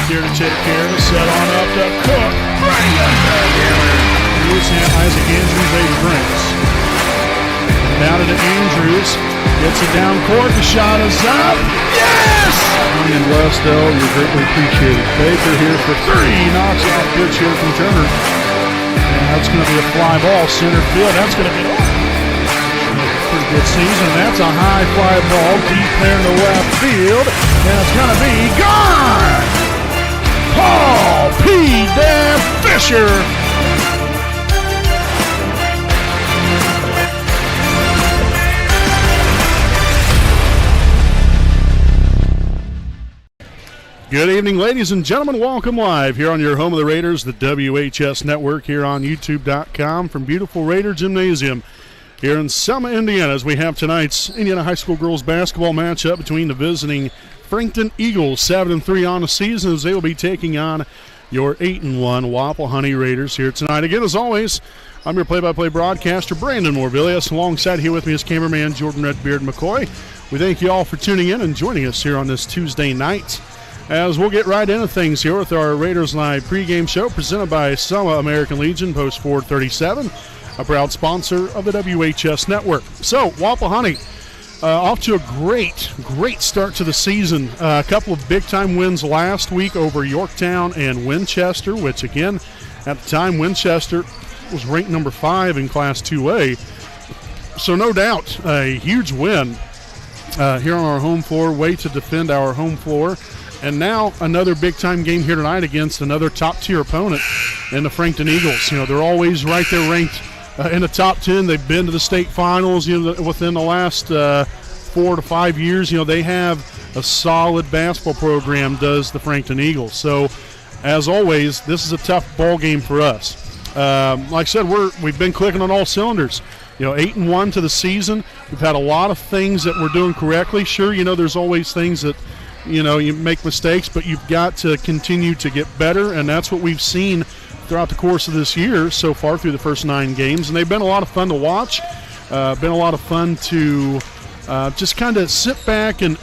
here to take care of it. Set on up to Cook. Isaac Andrews, 8 brings. Down to Andrews. Gets it down court. The shot is up. Yes! And Westdale, you're greatly appreciated. Baker here for 3. Knocks off pitch here from Turner. And that's going to be a fly ball. Center field. That's going to be pretty good season. That's a high fly ball. Deep there in the left field. And it's going to be gone! Paul P. Dan Fisher. Good evening, ladies and gentlemen. Welcome live here on your home of the Raiders, the WHS Network, here on YouTube.com from beautiful Raider Gymnasium here in Selma, Indiana, as we have tonight's Indiana High School girls basketball matchup between the visiting Frankton Eagles, 7-3 on the season, as they will be taking on your 8-1 Wapahani Raiders here tonight. Again, as always, I'm your play-by-play broadcaster, Brandon Morvillius. Alongside here with me is cameraman Jordan Redbeard McCoy. We thank you all for tuning in and joining us here on this Tuesday night, as we'll get right into things here with our Raiders Live pregame show presented by Selma American Legion, Post 437, a proud sponsor of the WHS Network. So, Wapahani off to a great start to the season. A couple of big-time wins last week over Yorktown and Winchester, which, again, at the time, Winchester was ranked number 5 in Class 2A. So, no doubt, a huge win here on our home floor, way to defend our home floor. And now another big-time game here tonight against another top-tier opponent in the Frankton Eagles. You know, they're always right there ranked in the top 10. They've been to the state finals, you know, within the last 4 to 5 years. You know, they have a solid basketball program, does the Frankton Eagles. So, as always, this is a tough ball game for us. Like I said, we've been clicking on all cylinders. You know, 8-1 to the season. We've had a lot of things that we're doing correctly. Sure, you know, there's always things that, you know, you make mistakes, but you've got to continue to get better, and that's what we've seen throughout the course of this year so far through the first 9 games. And they've been a lot of fun to watch, been a lot of fun to just kind of sit back and,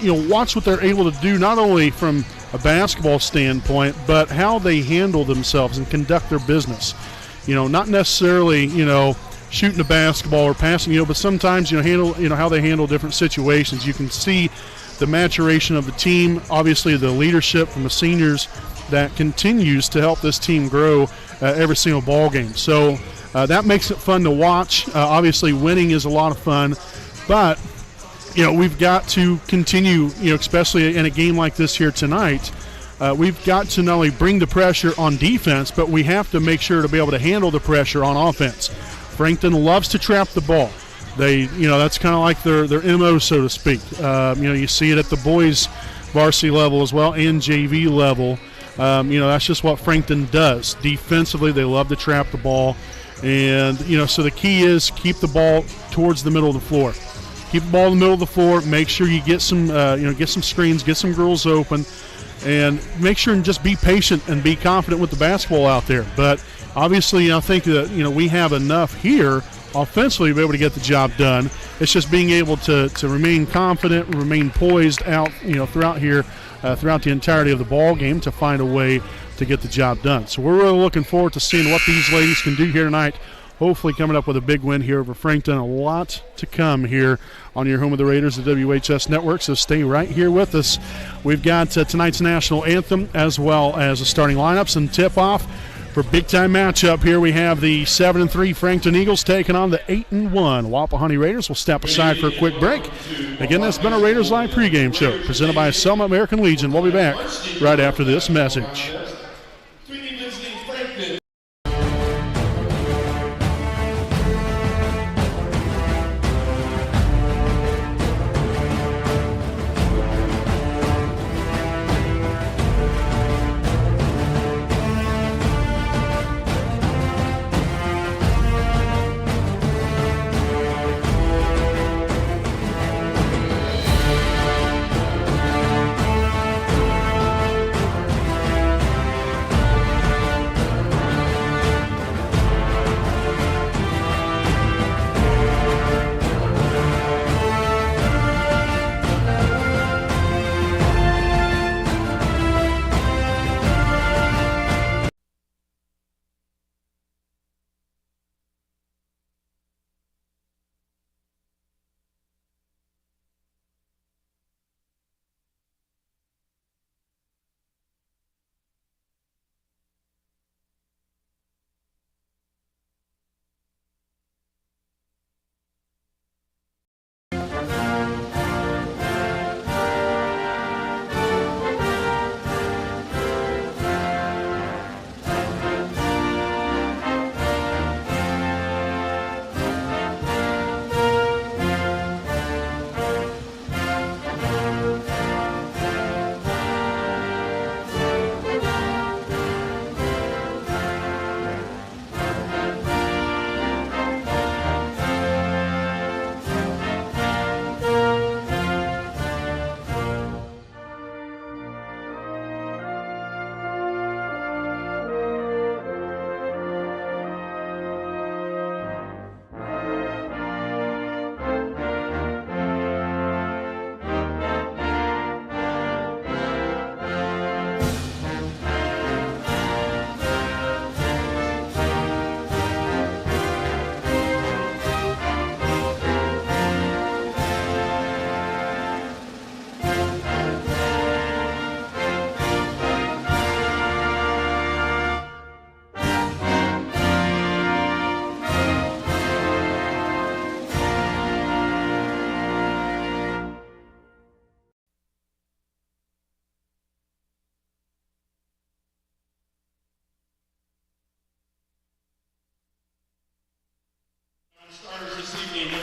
you know, watch what they're able to do, not only from a basketball standpoint, but how they handle themselves and conduct their business. You know, not necessarily, you know, shooting a basketball or passing, you know, but sometimes, you know, how they handle different situations. You can see the maturation of the team, obviously the leadership from the seniors that continues to help this team grow every single ball game. So that makes it fun to watch. Obviously winning is a lot of fun, but, you know, we've got to continue, you know, especially in a game like this here tonight, we've got to not only bring the pressure on defense, but we have to make sure to be able to handle the pressure on offense. Frankton loves to trap the ball. They, you know, that's kind of like their MO, so to speak. You know, you see it at the boys varsity level as well and JV level. You know, that's just what Frankton does. Defensively, they love to trap the ball. And, you know, so the key is keep the ball towards the middle of the floor. Keep the ball in the middle of the floor. Make sure you get some, you know, get some screens, get some girls open, and make sure and just be patient and be confident with the basketball out there. But obviously, I think that, you know, we have enough here offensively to be able to get the job done. It's just being able to remain confident, remain poised out, you know, throughout here, throughout the entirety of the ball game to find a way to get the job done. So we're really looking forward to seeing what these ladies can do here tonight. Hopefully coming up with a big win here over Frankton. A lot to come here on your home of the Raiders, the WHS Network, so stay right here with us. We've got tonight's national anthem as well as the starting lineups and tip-off. For big-time matchup here, we have the 7-3 Frankton Eagles taking on the 8-1 Wapahani Raiders. We'll step aside for a quick break. Again, that's been a Raiders Live pregame show presented by Selma American Legion. We'll be back right after this message.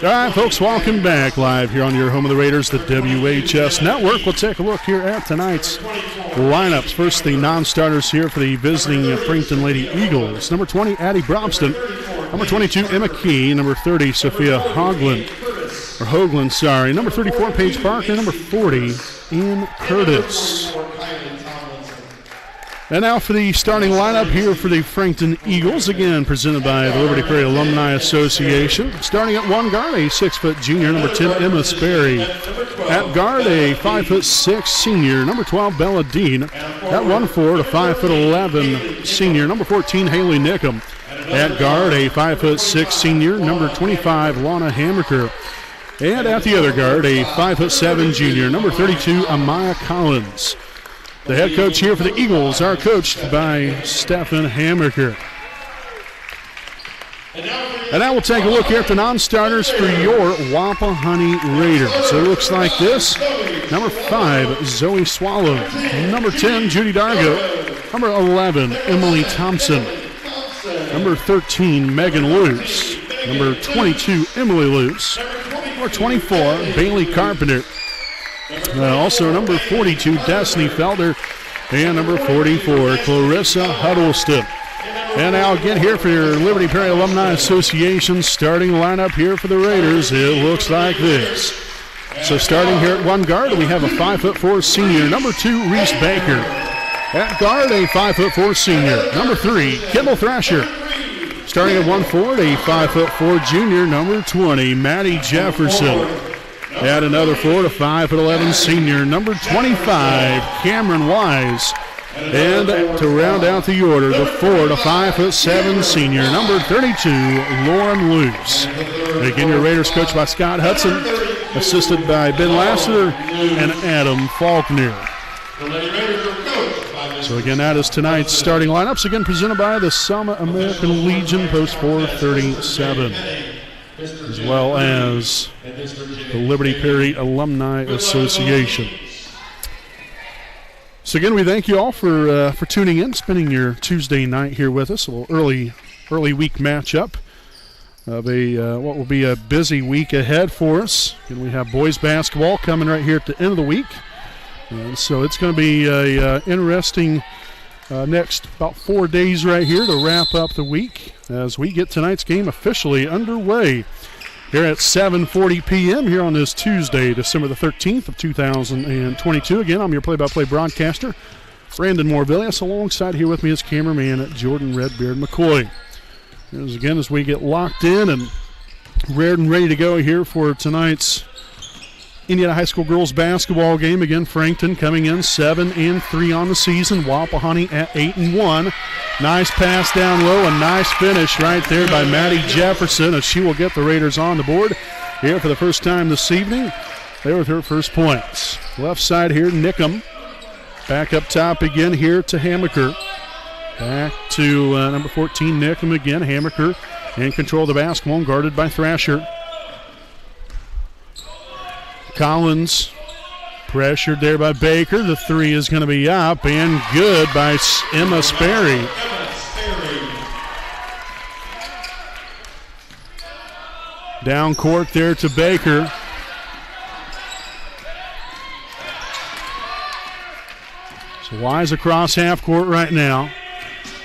All right, folks, welcome back live here on your home of the Raiders, the WHS Network. We'll take a look here at tonight's lineups. First, the non-starters here for the visiting Frankton Lady Eagles. Number 20, Addie Brobston. Number 22, Emma Key. Number 30, Sophia Hoagland. Number 34, Paige Parker. Number 40, Ian Curtis. And now for the starting lineup here for the Frankton Eagles, again presented by the Liberty Prairie Alumni Association. Starting at one guard, a 6-foot junior, number 10, Emma Sperry. At guard, a 5'6" senior, number 12, Bella Dean. At 1 forward, a 5'11" senior, number 14, Haley Nickham. At guard, a 5'6" senior, number 25, Lana Hammaker. And at the other guard, a 5'7" junior, number 32, Amaya Collins. The head coach here for the Eagles are coached by Stefan Hammaker. And now we'll take a look here at the non-starters for your Wapahani Raiders. So it looks like this. Number 5, Zoe Swallow. Number 10, Judy Dargo. Number 11, Emily Thompson. Number 13, Megan Luce. Number 22, Emily Luce. Number 24, Bailey Carpenter. Also number 42, Destiny Felder. And number 44, Clarissa Huddleston. And now again here for your Liberty Prairie Alumni Association starting lineup here for the Raiders. It looks like this. So starting here at one guard, we have a 5'4" senior, number 2, Reese Baker. At guard, a 5'4" senior, number 3, Kendall Thrasher. Starting at 1 forward, a 5'4" junior, number 20, Maddie Jefferson. At another forward, a 5'11" senior, number 25, Cameron Wise. And to round out the order, the forward, a 5'7" senior, number 32, Lauren Luce. Again, your Raiders coached by Scott Hudson, assisted by Ben Lassiter and Adam Faulkner. So again, that is tonight's starting lineups, again presented by the Selma American Legion, Post 437, as well as the Liberty Prairie Alumni Association. So again, we thank you all for tuning in, spending your Tuesday night here with us. A little early week matchup of what will be a busy week ahead for us. And we have boys basketball coming right here at the end of the week. And so it's going to be a interesting next about 4 days right here to wrap up the week as we get tonight's game officially underway here at 7:40 p.m. here on this Tuesday, December the 13th of 2022. Again, I'm your play-by-play broadcaster, Brandon Morvillius. Alongside here with me is cameraman Jordan Redbeard McCoy. As we get locked in and ready to go here for tonight's Indiana High School girls basketball game. Again, Frankton coming in 7-3 on the season. Wapahani at 8-1. Nice pass down low, a nice finish right there by Maddie Jefferson as she will get the Raiders on the board here for the first time this evening. There with her first points. Left side here, Nickham. Back up top again here to Hammaker. Back to number 14, Nickham again. Hammaker in control of the basketball, guarded by Thrasher. Collins pressured there by Baker. The three is going to be up and good by Emma Sperry. Down court there to Baker. So Wise across half court right now.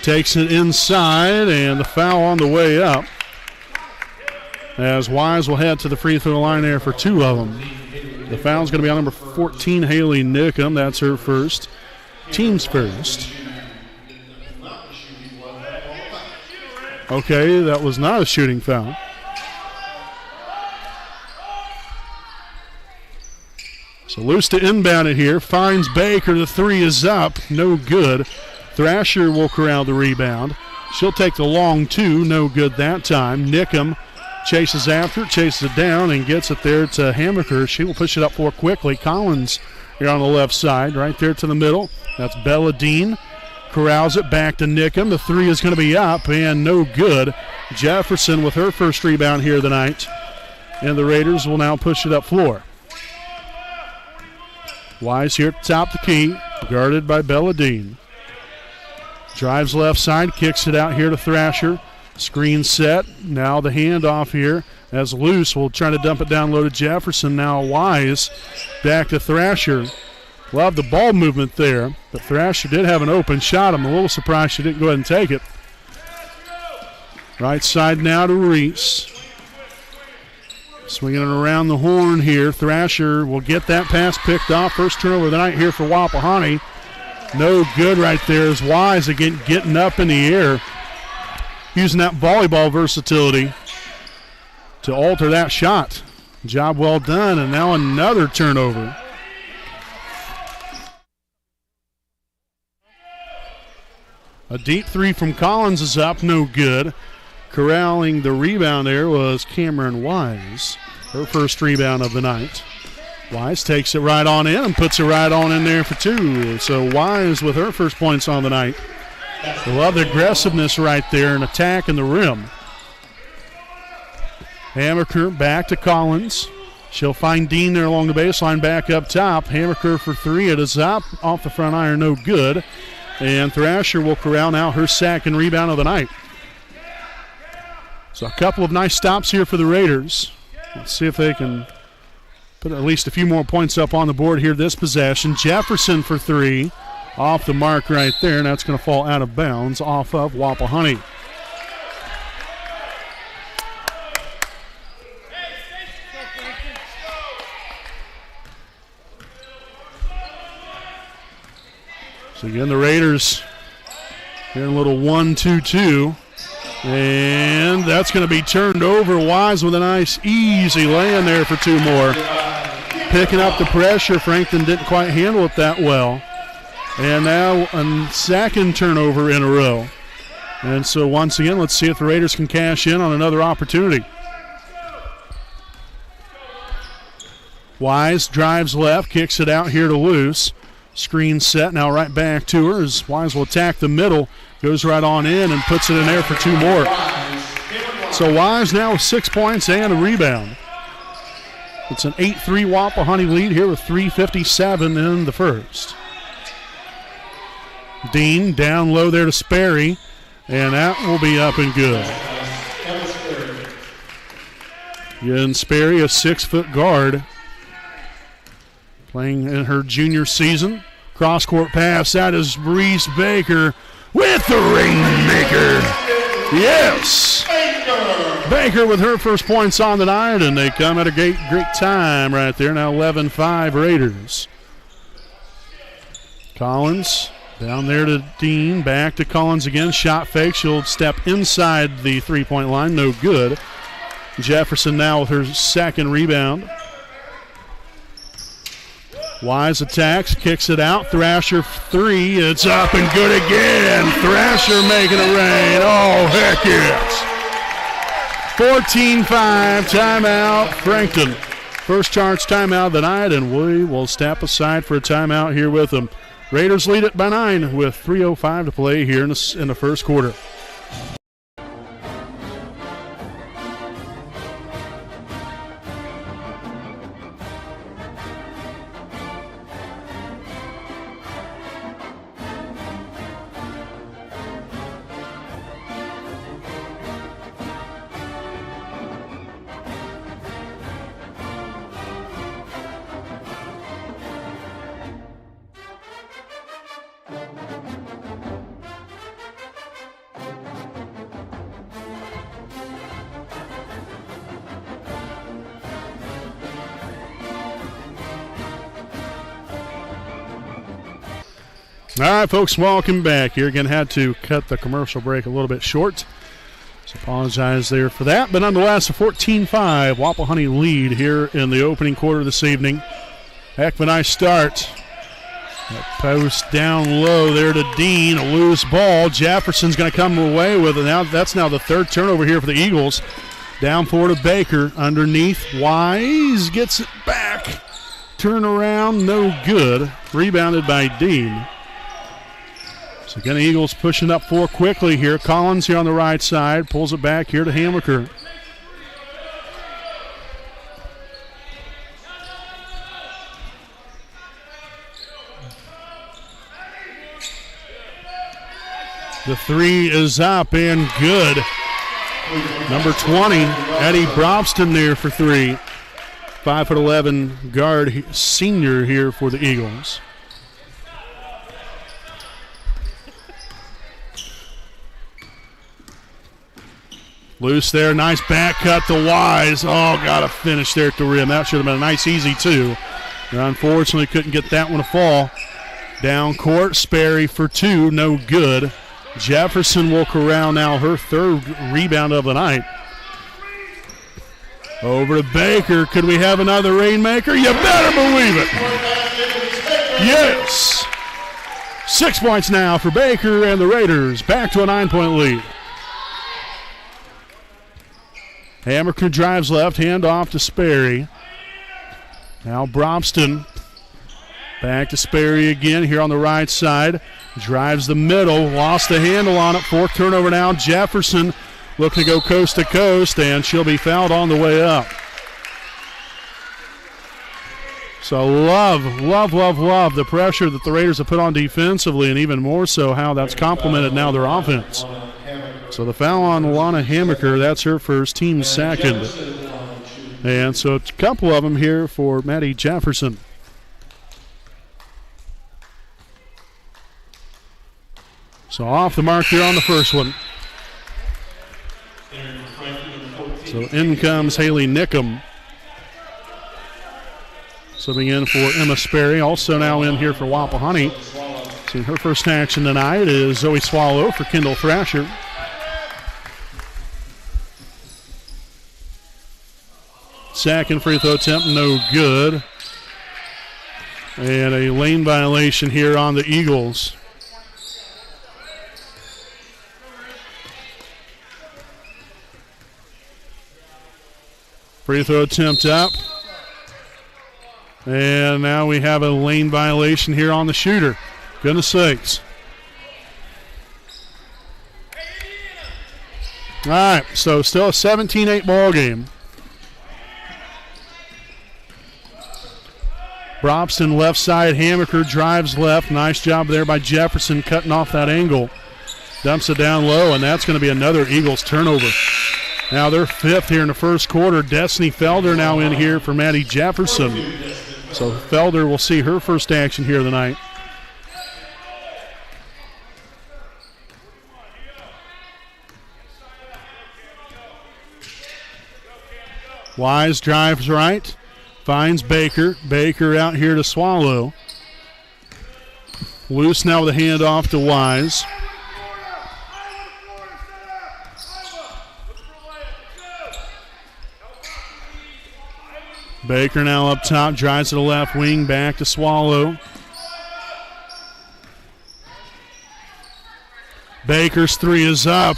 Takes it inside and the foul on the way up. As Wise will head to the free throw line there for two of them. The foul's going to be on number 14, Haley Nickham. That's her first. Team's first. Okay, that was not a shooting foul. So Luce to inbound it here. Finds Baker. The three is up. No good. Thrasher will corral the rebound. She'll take the long two. No good that time. Nickham chases after it, chases it down, and gets it there to Hammaker. She will push it up for quickly. Collins here on the left side, right there to the middle. That's Bella Dean. Corrals it back to Nickham. The three is going to be up and no good. Jefferson with her first rebound here tonight. And the Raiders will now push it up floor. Wise here at the top of the key, guarded by Bella Dean. Drives left side, kicks it out here to Thrasher. Screen set. Now the handoff here as Luce will try to dump it down low to Jefferson. Now Wise back to Thrasher. Love the ball movement there, but Thrasher did have an open shot. I'm a little surprised she didn't go ahead and take it. Right side now to Reese. Swinging it around the horn here. Thrasher will get that pass picked off. First turnover of the night here for Wapahani. No good right there as Wise again getting up in the air. Using that volleyball versatility to alter that shot. Job well done, and now another turnover. A deep three from Collins is up, no good. Corralling the rebound there was Cameron Wise. Her first rebound of the night. Wise takes it right on in and puts it right on in there for two. So Wise with her first points on the night. I love the aggressiveness right there and attacking the rim. Hammaker back to Collins. She'll find Dean there along the baseline back up top. Hammaker for three. It is up off the front iron, no good. And Thrasher will corral now her second rebound of the night. So a couple of nice stops here for the Raiders. Let's see if they can put at least a few more points up on the board here this possession. Jefferson for three. Off the mark right there, and that's going to fall out of bounds off of Wapahani. So again, the Raiders here in a little 1-2-2. And that's going to be turned over. Wise with a nice, easy lay-in there for two more. Picking up the pressure. Frankton didn't quite handle it that well. And now a second turnover in a row. And so once again, let's see if the Raiders can cash in on another opportunity. Wise drives left, kicks it out here to Luce. Screen set, now right back to her as Wise will attack the middle. Goes right on in and puts it in there for two more. So Wise now with 6 points and a rebound. It's an 8-3 Wapahani lead here with 3:57 in the first. Dean down low there to Sperry, and that will be up and good. Again, Sperry, a 6-foot guard, playing in her junior season. Cross-court pass, that is Reese Baker with the rainmaker. Yes! Baker with her first points on the night, and they come at a great time right there. Now 11-5 Raiders. Collins down there to Dean, back to Collins again. Shot fake, she'll step inside the three-point line, no good. Jefferson now with her second rebound. Wise attacks, kicks it out. Thrasher three, it's up and good again. Thrasher making it rain. Oh, heck yes. 14-5, timeout, Frankton. First charge timeout of the night, and we will step aside for a timeout here with them. Raiders lead it by 9 with 3:05 to play here in the first quarter. All right, folks, welcome back. Here again, had to cut the commercial break a little bit short. So apologize there for that. But nonetheless, a 14-5 Wapahani lead here in the opening quarter this evening. Heck of a nice start. That post down low there to Dean. A loose ball. Jefferson's going to come away with it. That's now the third turnover here for the Eagles. Down forward to Baker. Underneath, Wise gets it back. Turn around, no good. Rebounded by Dean. So again, the Eagles pushing up four quickly here. Collins here on the right side. Pulls it back here to Hammaker. The three is up and good. Number 20, Eddie Brobston there for three. 5'11" guard senior here for the Eagles. Loose there, nice back cut to Wise. Oh, got a finish there at the rim. That should have been a nice easy two. Unfortunately, couldn't get that one to fall. Down court, Sperry for two, no good. Jefferson will corral now her third rebound of the night. Over to Baker. Could we have another rainmaker? You better believe it. Yes. 6 points now for Baker and the Raiders. Back to a 9-point lead. Hammaker drives left, hand off to Sperry. Now Brobston. Back to Sperry again here on the right side. Drives the middle, lost the handle on it. Fourth turnover now. Jefferson looking to go coast to coast, and she'll be fouled on the way up. So love the pressure that the Raiders have put on defensively, and even more so how that's complemented now their offense. So the foul on Lana Hammaker, that's her first, team second. And so it's a couple of them here for Maddie Jefferson. So off the mark here on the first one. So in comes Haley Nickham. Subbing in for Emma Sperry. Also now in here for Wapahani. So her first action tonight is Zoe Swallow for Kendall Thrasher. Second free throw attempt, no good. And a lane violation here on the Eagles. Free throw attempt up. And now we have a lane violation here on the shooter. Goodness sakes. All right, so still a 17-8 ball game. Brobston left side, Hammaker drives left. Nice job there by Jefferson cutting off that angle. Dumps it down low, and that's going to be another Eagles turnover. Now they're fifth here in the first quarter. Destiny Felder now in here for Maddie Jefferson. So Felder will see her first action here tonight. Wise drives right. Finds Baker. Baker out here to Swallow. Loose now with a handoff to Wise. Baker now up top, drives to the left wing, back to Swallow. Baker's three is up.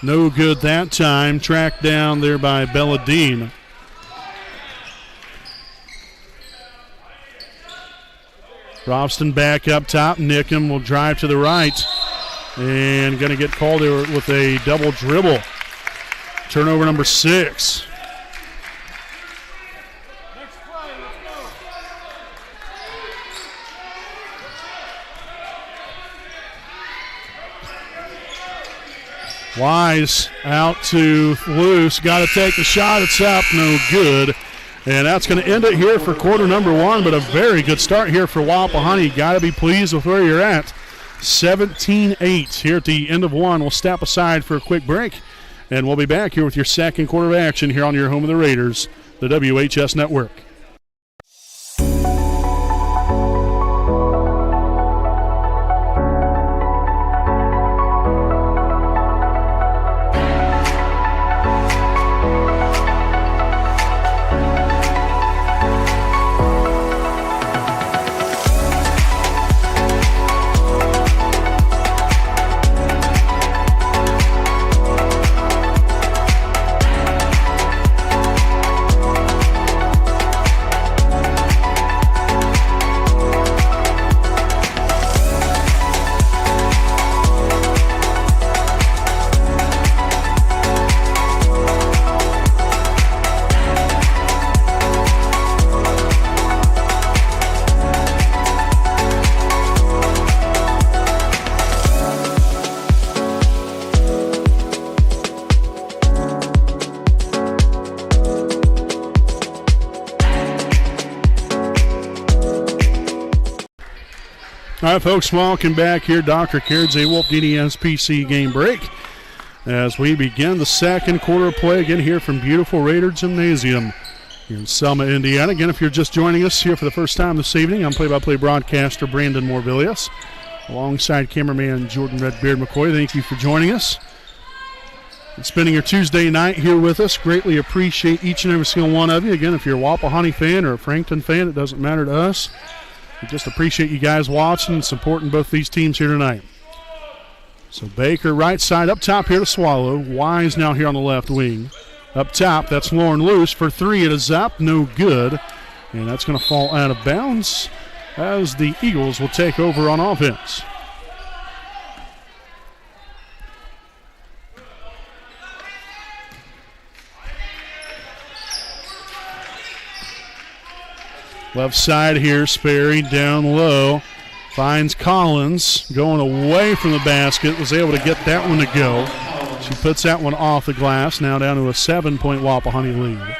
No good that time. Tracked down there by Belladine. Brobston back up top. Nickham will drive to the right. And going to get called with a double dribble. Turnover number 6. Wise out to Loose. Got to take the shot. It's up. No good. And that's going to end it here for quarter number 1, but a very good start here for Wapahani. Got to be pleased with where you're at. 17-8 here at the end of 1. We'll step aside for a quick break, and we'll be back here with your second quarter of action here on your home of the Raiders, the WHS Network. All right, folks, welcome back here. Dr. Kaird's A-Wolf DDSPC game break as we begin the second quarter of play again here from beautiful Raider Gymnasium here in Selma, Indiana. Again, if you're just joining us here for the first time this evening, I'm play-by-play broadcaster Brandon Morvillius alongside cameraman Jordan Redbeard McCoy. Thank you for joining us and spending your Tuesday night here with us. Greatly appreciate each and every single one of you. Again, if you're a Wapahani fan or a Frankton fan, it doesn't matter to us. We just appreciate you guys watching and supporting both these teams here tonight. So Baker right side up top here to Swallow. Wise now here on the left wing. Up top, that's Lauren Luce for three. It is up, no good. And that's going to fall out of bounds as the Eagles will take over on offense. Left side here, Sperry down low. Finds Collins going away from the basket. Was able to get that one to go. She puts that one off the glass. Now down to a 7-point Wapahani lead.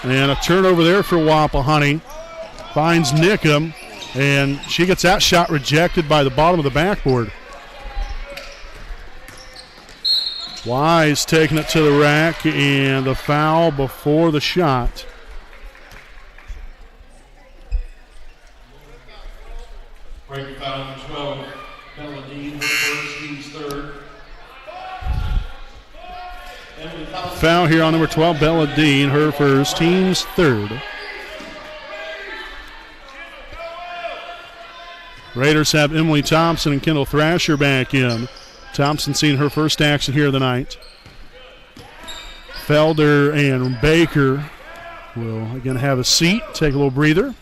And a turnover there for Wapahani. Finds Nickham, and she gets that shot rejected by the bottom of the backboard. Wise taking it to the rack, and the foul before the shot. Breaking foul number 12, Bella Dean, her first, team's third. Foul here on number 12, Bella Dean, her first, team's third. Raiders have Emily Thompson and Kendall Thrasher back in. Thompson seeing her first action here of the night. Felder and Baker will again have a seat, take a little breather.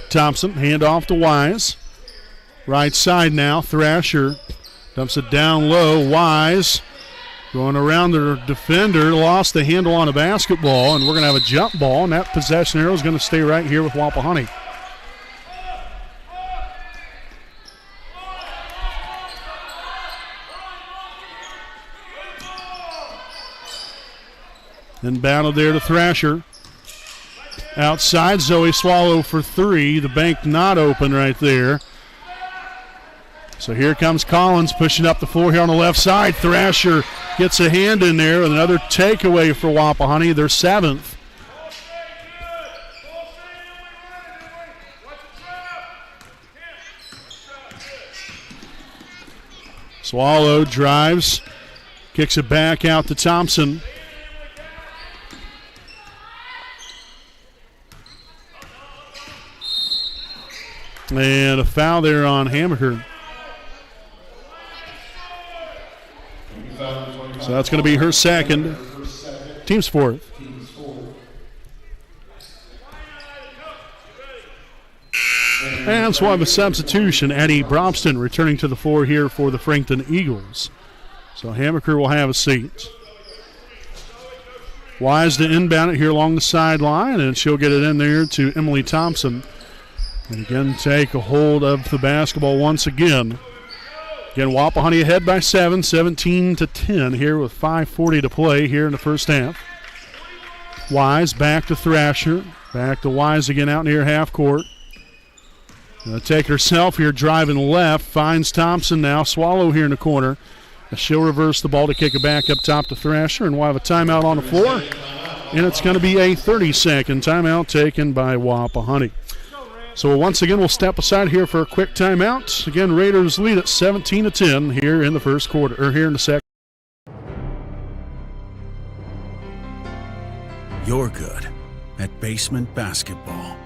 Thompson, hand off to Wise. Right side now, Thrasher dumps it down low. Wise going around the defender, lost the handle on a basketball, and we're going to have a jump ball, and that possession arrow is going to stay right here with Wapahani. Inbounded there to Thrasher. Outside, Zoe Swallow for three. The bank not open right there. So here comes Collins pushing up the floor here on the left side. Thrasher gets a hand in there. Another takeaway for Wapahani, their seventh. Swallow drives, kicks it back out to Thompson. And a foul there on Hammaker. So that's going to be her second. Team's fourth. And so we'll have a substitution. Addie Brobston returning to the floor here for the Frankton Eagles. So Hammaker will have a seat. Wise to inbound it here along the sideline, and she'll get it in there to Emily Thompson. And again, take a hold of the basketball once again. Again, Wapahani ahead by 7, 17-10 here with 5:40 to play here in the first half. Wise back to Thrasher. Back to Wise again out near half court. Gonna take herself here driving left. Finds Thompson now. Swallow here in the corner. She'll reverse the ball to kick it back up top to Thrasher, and we'll have a timeout on the floor. And it's going to be a 30-second timeout taken by Wapahani. So once again, we'll step aside here for a quick timeout. Again, Raiders lead at 17-10 here in the first quarter, or here in the second. You're good at basement basketball.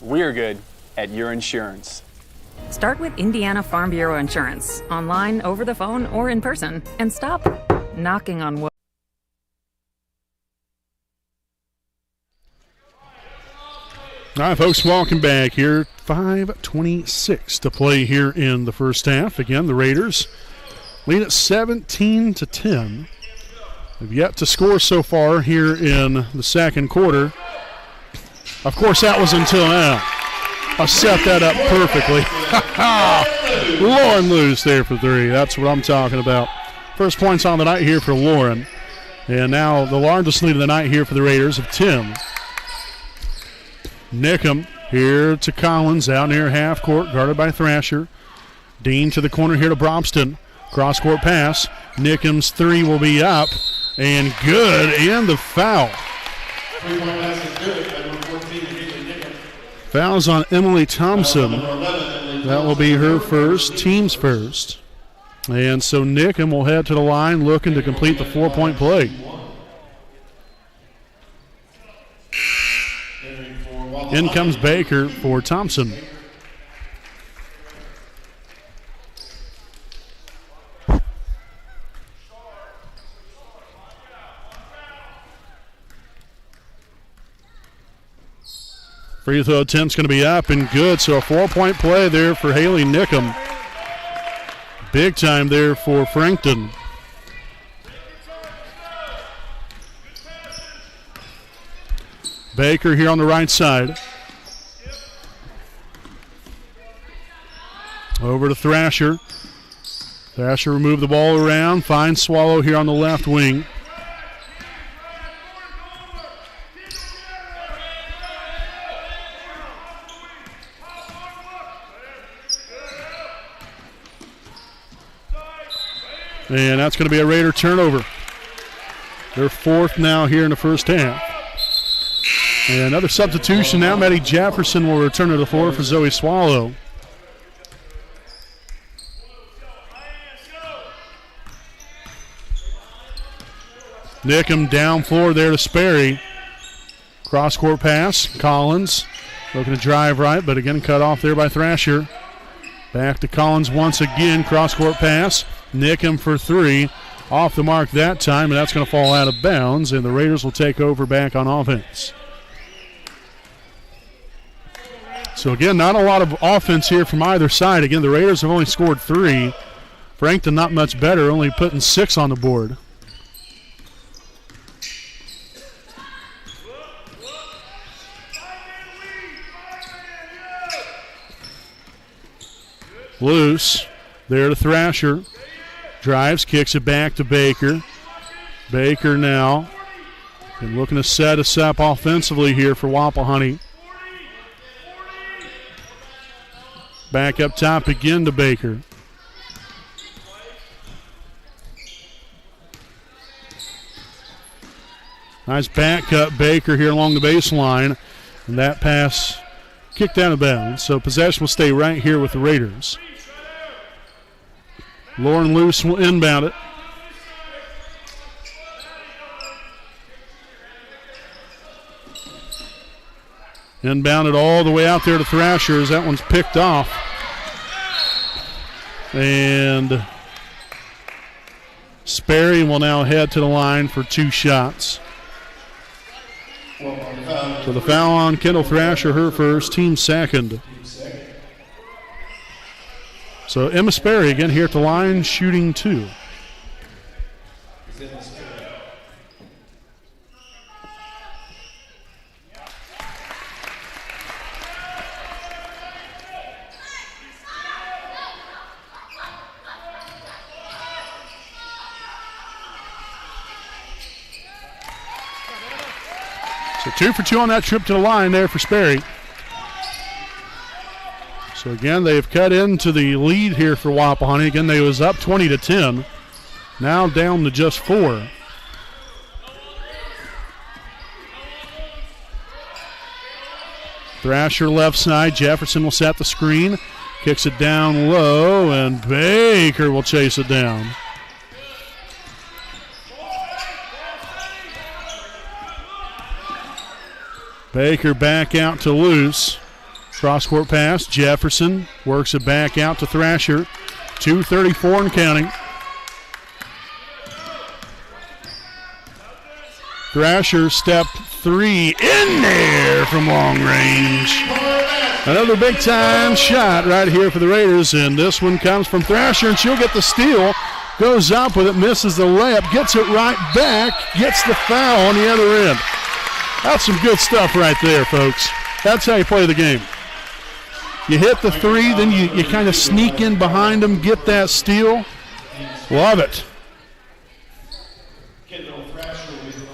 We're good at your insurance. Start with Indiana Farm Bureau Insurance, online, over the phone, or in person, and stop knocking on wood. All right, folks, welcome back here. 5:26 to play here in the first half. Again, the Raiders lead at 17-10. They've yet to score so far here in the second quarter. Of course, that was until now. I set that up perfectly. Lauren loose there for 3. That's what I'm talking about. First points on the night here for Lauren. And now the largest lead of the night here for the Raiders of 10. Nickham here to Collins, out near half court, guarded by Thrasher. Dean to the corner here to Brobston. Cross-court pass. Nickham's 3 will be up, and good, and the foul. Fouls on Emily Thompson. That will be her first, team's first. And so Nickham will head to the line looking to complete the 4-point play. In comes Baker for Thompson. Free throw attempt's going to be up and good, so a 4-point play there for Haley Nickham. Big time there for Frankton. Baker here on the right side. Over to Thrasher. Thrasher will move the ball around, finds Swallow here on the left wing. And that's going to be a Raider turnover. Their 4th now here in the first half. And another substitution now. Maddie Jefferson will return to the floor for Zoe Swallow. Nickham down floor there to Sperry. Cross-court pass. Collins looking to drive right, but again cut off there by Thrasher. Back to Collins once again. Cross-court pass. Nickham for 3. Off the mark that time, and that's going to fall out of bounds, and the Raiders will take over back on offense. So again, not a lot of offense here from either side. Again, the Raiders have only scored 3. Frankton not much better, only putting 6 on the board. Loose there to Thrasher. Drives, kicks it back to Baker. Baker now and looking to set us up offensively here for Wapahani. Back up top again to Baker. Nice back cut Baker here along the baseline. And that pass kicked out of bounds. So possession will stay right here with the Raiders. Lauren Luce will inbound it. Inbounded all the way out there to Thrasher as that one's picked off. And Sperry will now head to the line for 2 shots. So the foul on Kendall Thrasher, her first, team second. So Emma Sperry again here at the line, shooting 2. So 2 for 2 on that trip to the line there for Sperry. So again, they've cut into the lead here for Wapahani. Again, they was up 20-10. Now down to just 4. Thrasher left side. Jefferson will set the screen. Kicks it down low, and Baker will chase it down. Baker back out to Luce. Cross-court pass. Jefferson works it back out to Thrasher. 2:34 and counting. Thrasher step 3 in there from long range. Another big-time shot right here for the Raiders, and this one comes from Thrasher, and she'll get the steal. Goes up with it, misses the layup, gets it right back, gets the foul on the other end. That's some good stuff right there, folks. That's how you play the game. You hit the three, then you kind of sneak in behind them, get that steal. Love it.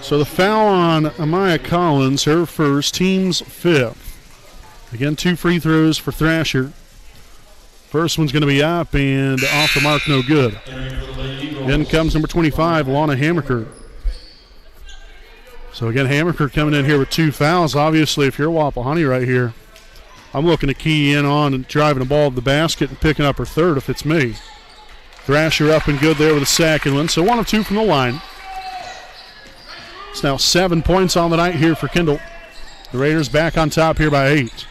So the foul on Amaya Collins, her first, team's fifth. Again, 2 free throws for Thrasher. First one's going to be up and off the mark, no good. In comes number 25, Lana Hammaker. So again, Hammaker coming in here with 2 fouls. Obviously, if you're Wapahani right here, I'm looking to key in on and driving the ball to the basket and picking up her third if it's me. Thrasher up and good there with a second one. So 1 of 2 from the line. It's now 7 points on the night here for Kendall. The Raiders back on top here by 8.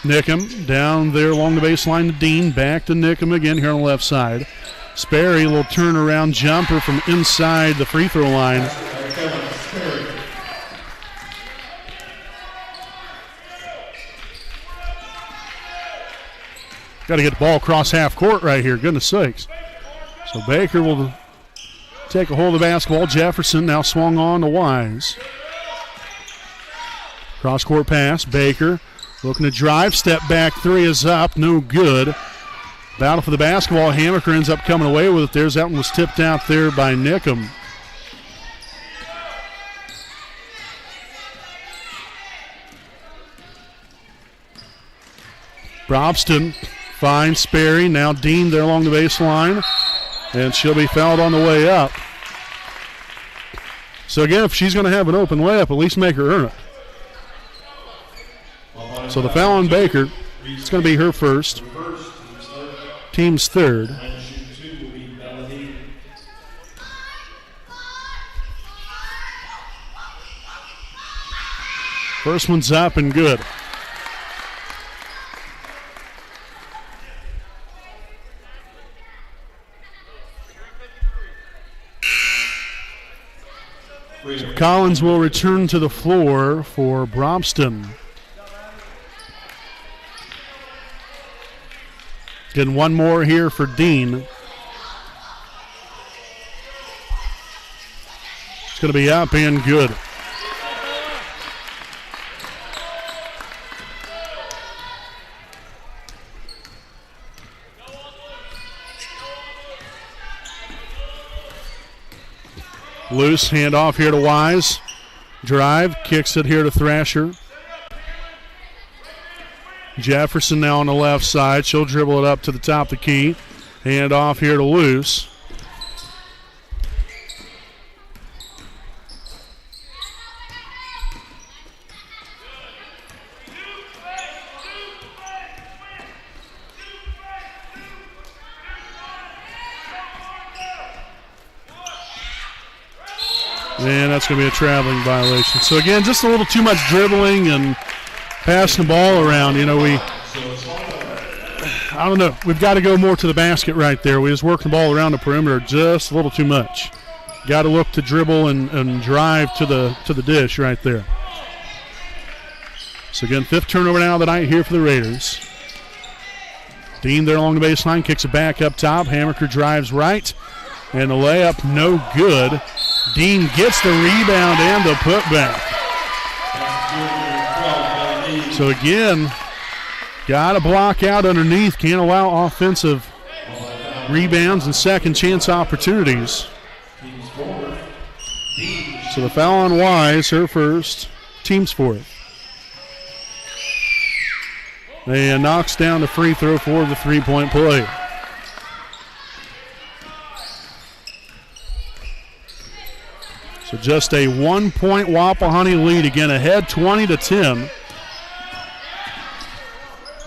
Nickham down there along the baseline to Dean. Back to Nickham again here on the left side. Sperry, a little turnaround jumper from inside the free throw line. Got to get the ball across half court right here, goodness sakes. So Baker will take a hold of the basketball. Jefferson now swung on to Wise. Cross court pass, Baker looking to drive, step back, 3 is up, no good. Battle for the basketball. Hammaker ends up coming away with it. There's that one was tipped out there by Nickham. Brobston finds Sperry. Now Dean there along the baseline. And she'll be fouled on the way up. So again, if she's going to have an open layup, at least make her earn it. So the foul on Baker, it's going to be her first. Team's third. First one's up and good. So Collins will return to the floor for Brobston. Getting one more here for Dean. It's going to be up and good. Loose handoff here to Wise. Drive, kicks it here to Thrasher. Jefferson now on the left side. She'll dribble it up to the top of the key. Hand off here to Luce. And that's going to be a traveling violation. So again, just a little too much dribbling and passing the ball around. You know, I don't know. We've got to go more to the basket right there. We just work the ball around the perimeter just a little too much. Got to look to dribble and drive to the dish right there. So again, 5th turnover now of the night here for the Raiders. Dean there along the baseline, kicks it back up top. Hammaker drives right, and the layup no good. Dean gets the rebound and the putback. So again, got to block out underneath. Can't allow offensive rebounds and second chance opportunities. So the foul on Wise, her first, team's fourth. And knocks down the free throw for the 3-point play. So just a 1-point Wapahani lead again, ahead 20-10.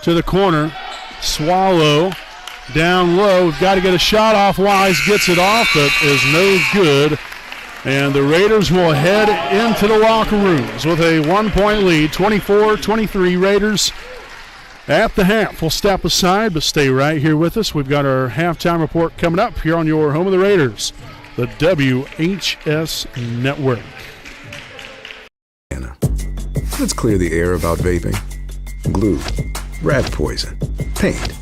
To the corner, Swallow down low. We've got to get a shot off. Wise gets it off, but is no good. And the Raiders will head into the locker rooms with a 1-point lead, 24-23 Raiders at the half. We'll step aside, but stay right here with us. We've got our halftime report coming up here on your home of the Raiders, the WHS Network. Let's clear the air about vaping. Glue, rat poison, paint.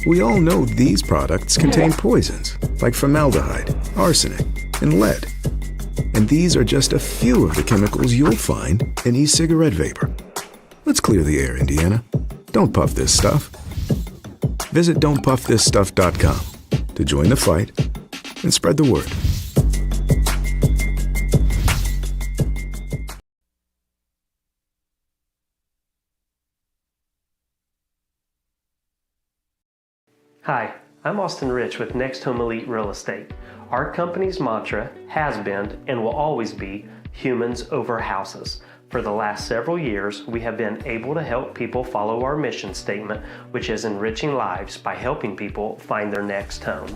We all know these products contain poisons like formaldehyde, arsenic, and lead. And these are just a few of the chemicals you'll find in e-cigarette vapor. Let's clear the air, Indiana. Don't puff this stuff. Visit don'tpuffthisstuff.com to join the fight and spread the word. Hi, I'm Austin Rich with Next Home Elite Real Estate. Our company's mantra has been and will always be humans over houses. For the last several years, we have been able to help people follow our mission statement, which is enriching lives by helping people find their next home.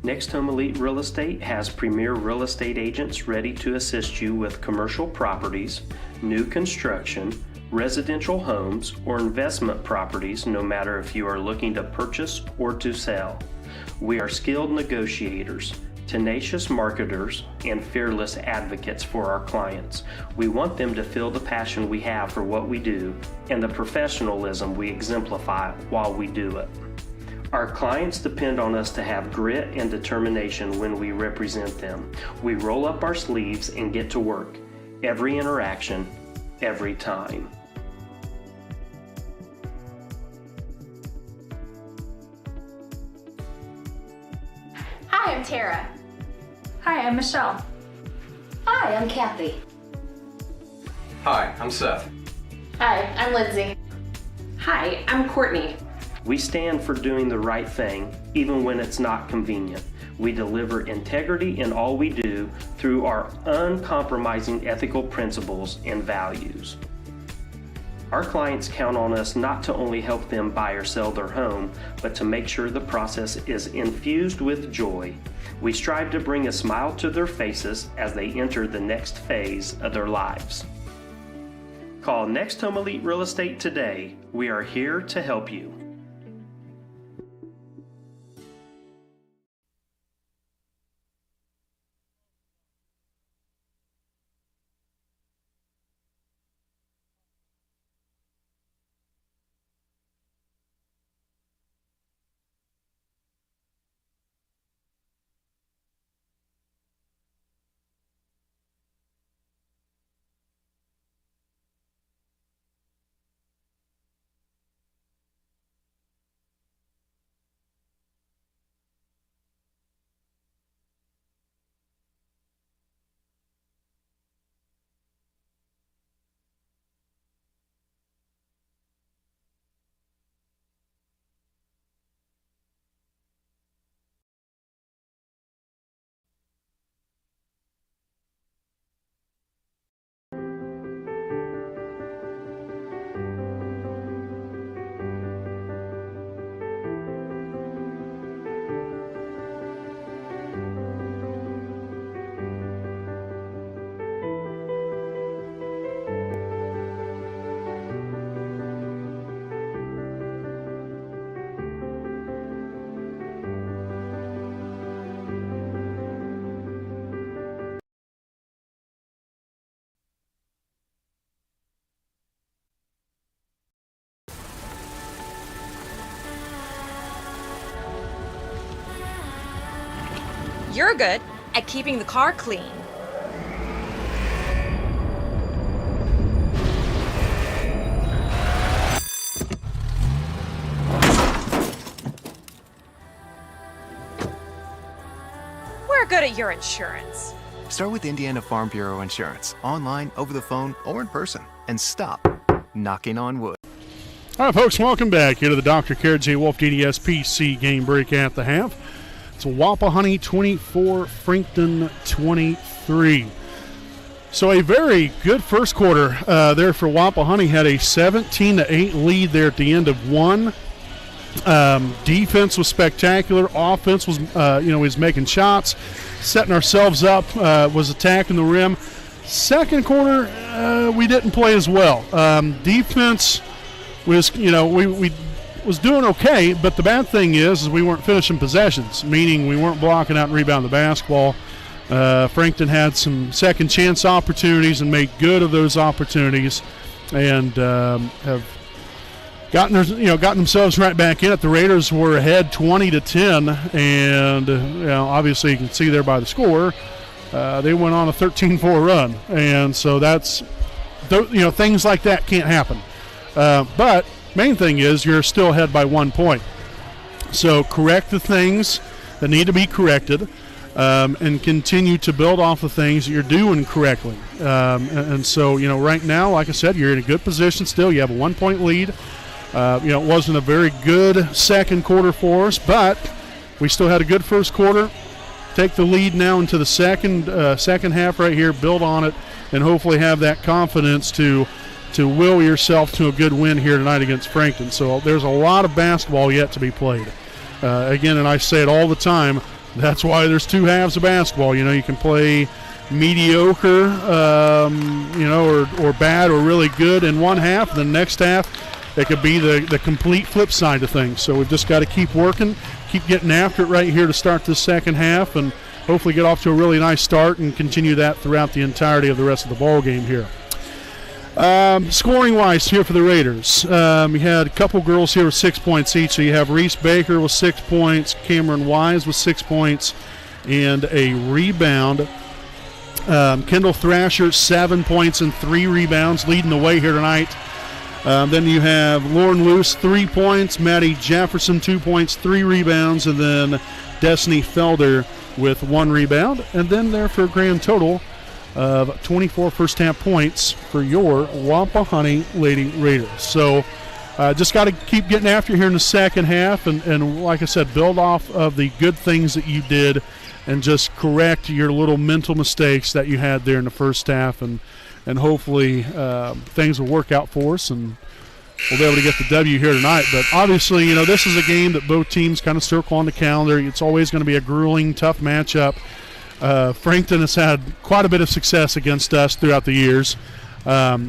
Next Home Elite Real Estate has premier real estate agents ready to assist you with commercial properties, new construction, residential homes, or investment properties, no matter if you are looking to purchase or to sell. We are skilled negotiators, tenacious marketers, and fearless advocates for our clients. We want them to feel the passion we have for what we do and the professionalism we exemplify while we do it. Our clients depend on us to have grit and determination when we represent them. We roll up our sleeves and get to work. Every interaction, every time. Hi, I'm Tara. Hi, I'm Michelle. Hi, I'm Kathy. Hi, I'm Seth. Hi, I'm Lindsay. Hi, I'm Courtney. We stand for doing the right thing, even when it's not convenient. We deliver integrity in all we do through our uncompromising ethical principles and values. Our clients count on us not to only help them buy or sell their home, but to make sure the process is infused with joy. We strive to bring a smile to their faces as they enter the next phase of their lives. Call Next Home Elite Real Estate today. We are here to help you. You're good at keeping the car clean. We're good at your insurance. Start with Indiana Farm Bureau Insurance, online, over the phone, or in person, and stop knocking on wood. All right, folks, welcome back here to the Dr. Carrot J. Wolf DDS PC game break at the half. It's Wapahani 24, Frankton 23. So a very good first quarter there for Wapahani. Had a 17-8 lead there at the end of one. Defense was spectacular. Offense was, was making shots, setting ourselves up, was attacking the rim. Second quarter, we didn't play as well. Defense was, we was doing okay, but the bad thing is we weren't finishing possessions, meaning we weren't blocking out and rebounding the basketball. Frankton had some second chance opportunities and made good of those opportunities, and have gotten themselves right back in it. The Raiders were ahead 20-10, and obviously you can see there by the score, they went on a 13-4 run. And so that's, things like that can't happen. But main thing is you're still ahead by 1 point. So correct the things that need to be corrected, and continue to build off the things that you're doing correctly. And so, right now, like I said, you're in a good position still. You have a 1 point lead. It wasn't a very good second quarter for us, but we still had a good first quarter. Take the lead now into the second half right here, build on it, and hopefully have that confidence to will yourself to a good win here tonight against Frankton. So there's a lot of basketball yet to be played. Again, and I say it all the time, that's why there's two halves of basketball. You can play mediocre, or bad or really good in one half. The next half, it could be the complete flip side of things. So we've just got to keep working, keep getting after it right here to start this second half, and hopefully get off to a really nice start and continue that throughout the entirety of the rest of the ball game here. Scoring-wise here for the Raiders, we had a couple girls here with 6 points each. So you have Reese Baker with 6 points, Cameron Wise with 6 points, and a rebound. Kendall Thrasher, 7 points and 3 rebounds, leading the way here tonight. Then you have Lauren Luce, 3 points, Maddie Jefferson, 2 points, 3 rebounds, and then Destiny Felder with 1 rebound. And then there for a grand total of 24 first-half points for your Wapahani Lady Raiders. So just got to keep getting after here in the second half, and like I said, build off of the good things that you did and just correct your little mental mistakes that you had there in the first half, and hopefully things will work out for us, and we'll be able to get the W here tonight. But obviously, this is a game that both teams kind of circle on the calendar. It's always going to be a grueling, tough matchup. Frankton has had quite a bit of success against us throughout the years.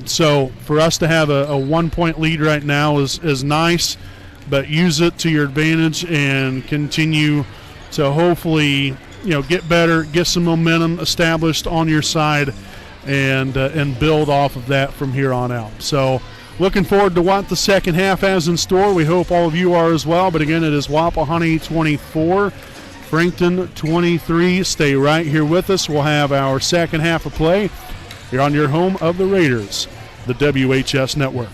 So for us to have a 1 point lead right now is nice, but use it to your advantage and continue to hopefully get better, get some momentum established on your side, and build off of that from here on out. So looking forward to what the second half has in store. We hope all of you are as well. But again, it is Wapahani 24, Frankton 23. Stay right here with us. We'll have our second half of play here on your home of the Raiders, the WHS Network.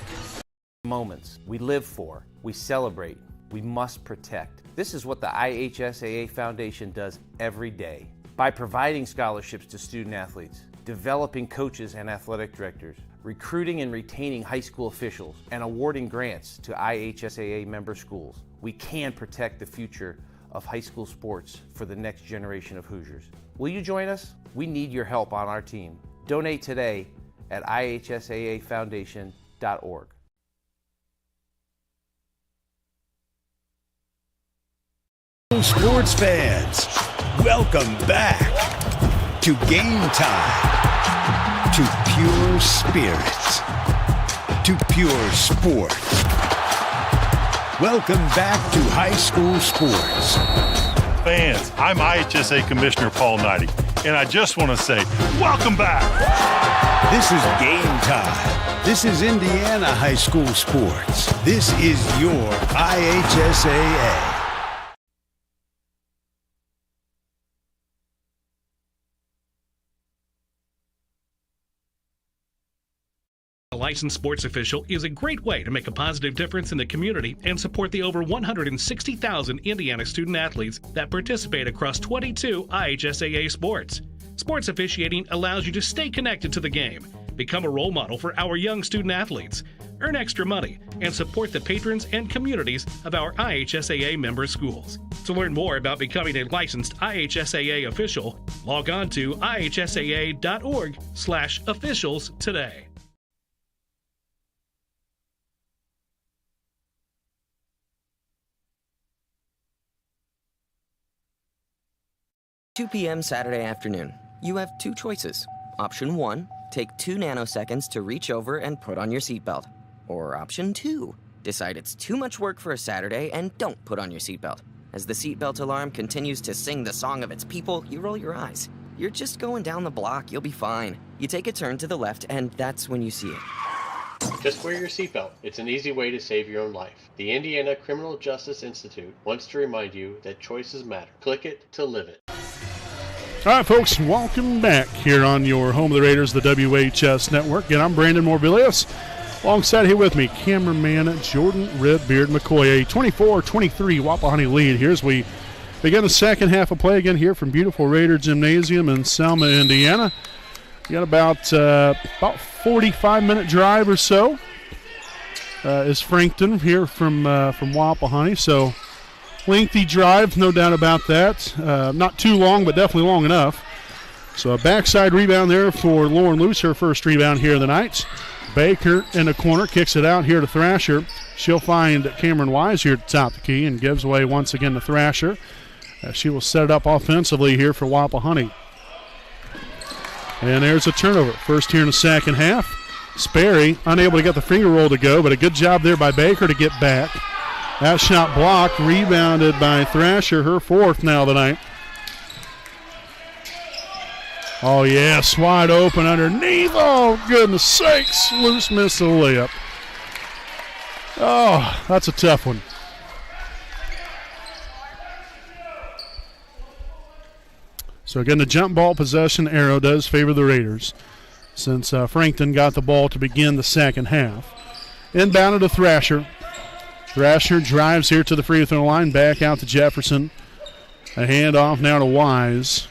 Moments we live for, we celebrate, we must protect. This is what the IHSAA Foundation does every day. By providing scholarships to student athletes, developing coaches and athletic directors, recruiting and retaining high school officials, and awarding grants to IHSAA member schools, we can protect the future of high school sports for the next generation of Hoosiers. Will you join us? We need your help on our team. Donate today at ihsaafoundation.org. Sports fans, welcome back to Game Time, to pure spirits, to pure sports. Welcome back to high school sports. Fans, I'm IHSA Commissioner Paul Knighty, and I just want to say, welcome back. This is Game Time. This is Indiana high school sports. This is your IHSAA. A licensed sports official is a great way to make a positive difference in the community and support the over 160,000 Indiana student athletes that participate across 22 IHSAA sports. Sports officiating allows you to stay connected to the game, become a role model for our young student athletes, earn extra money, and support the patrons and communities of our IHSAA member schools. To learn more about becoming a licensed IHSAA official, log on to ihsaa.org/officials today. $2 p.m. Saturday afternoon. You have two choices. Option 1, take 2 nanoseconds to reach over and put on your seatbelt. Or option 2, decide it's too much work for a Saturday and don't put on your seatbelt. As the seatbelt alarm continues to sing the song of its people, you roll your eyes. You're just going down the block, you'll be fine. You take a turn to the left and that's when you see it. Just wear your seatbelt. It's an easy way to save your own life. The Indiana Criminal Justice Institute wants to remind you that choices matter. Click it to live it. All right, folks, welcome back here on your home of the Raiders, the WHS Network. Again, I'm Brandon Morbilius. Alongside here with me, cameraman Jordan Redbeard McCoy. A 24-23 Wapahani lead here as we begin the second half of play again here from beautiful Raider Gymnasium in Selma, Indiana. We got about 45-minute drive or so. Is Frankton here from Wapahani, so lengthy drive, no doubt about that. Not too long, but definitely long enough. So a backside rebound there for Lauren Luce, her first rebound here of the night. Baker in the corner, kicks it out here to Thrasher. She'll find Cameron Wise here to top the key and gives away once again to Thrasher. She will set it up offensively here for Wapahani. And there's a turnover. First here in the second half. Sperry unable to get the finger roll to go, but a good job there by Baker to get back. That shot blocked, rebounded by Thrasher, her fourth now tonight. Oh, yes, wide open underneath. Oh, goodness sakes. Luce missed the layup. Oh, that's a tough one. So, again, the jump ball possession arrow does favor the Raiders since Frankton got the ball to begin the second half. Inbounded to Thrasher. Thrasher drives here to the free throw line, back out to Jefferson. A handoff now to Wise.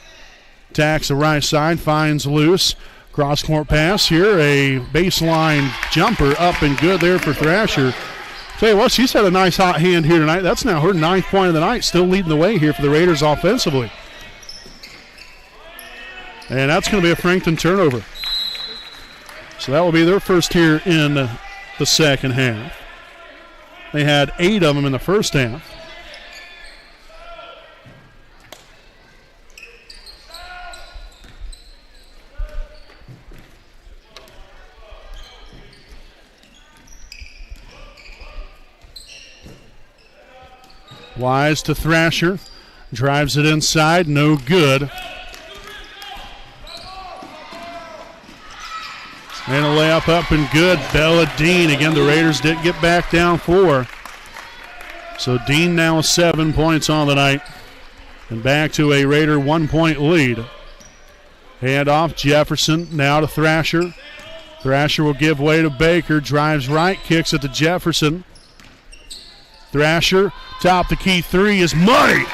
Attacks the right side, finds Luce. Cross-court pass here, a baseline jumper up and good there for Thrasher. Tell you what, she's had a nice hot hand here tonight. That's now her 9th point of the night, still leading the way here for the Raiders offensively. And that's going to be a Frankton turnover. So that will be their first here in the second half. They had 8 of them in the first half. Wise to Thrasher. Drives it inside. No good. And a layup up and good. Bella Dean. Again, the Raiders did get back down 4. So Dean now 7 points on the night. And back to a Raider 1-point lead. Hand off Jefferson. Now to Thrasher. Thrasher will give way to Baker. Drives right. Kicks it to Jefferson. Thrasher. Top the key three is money.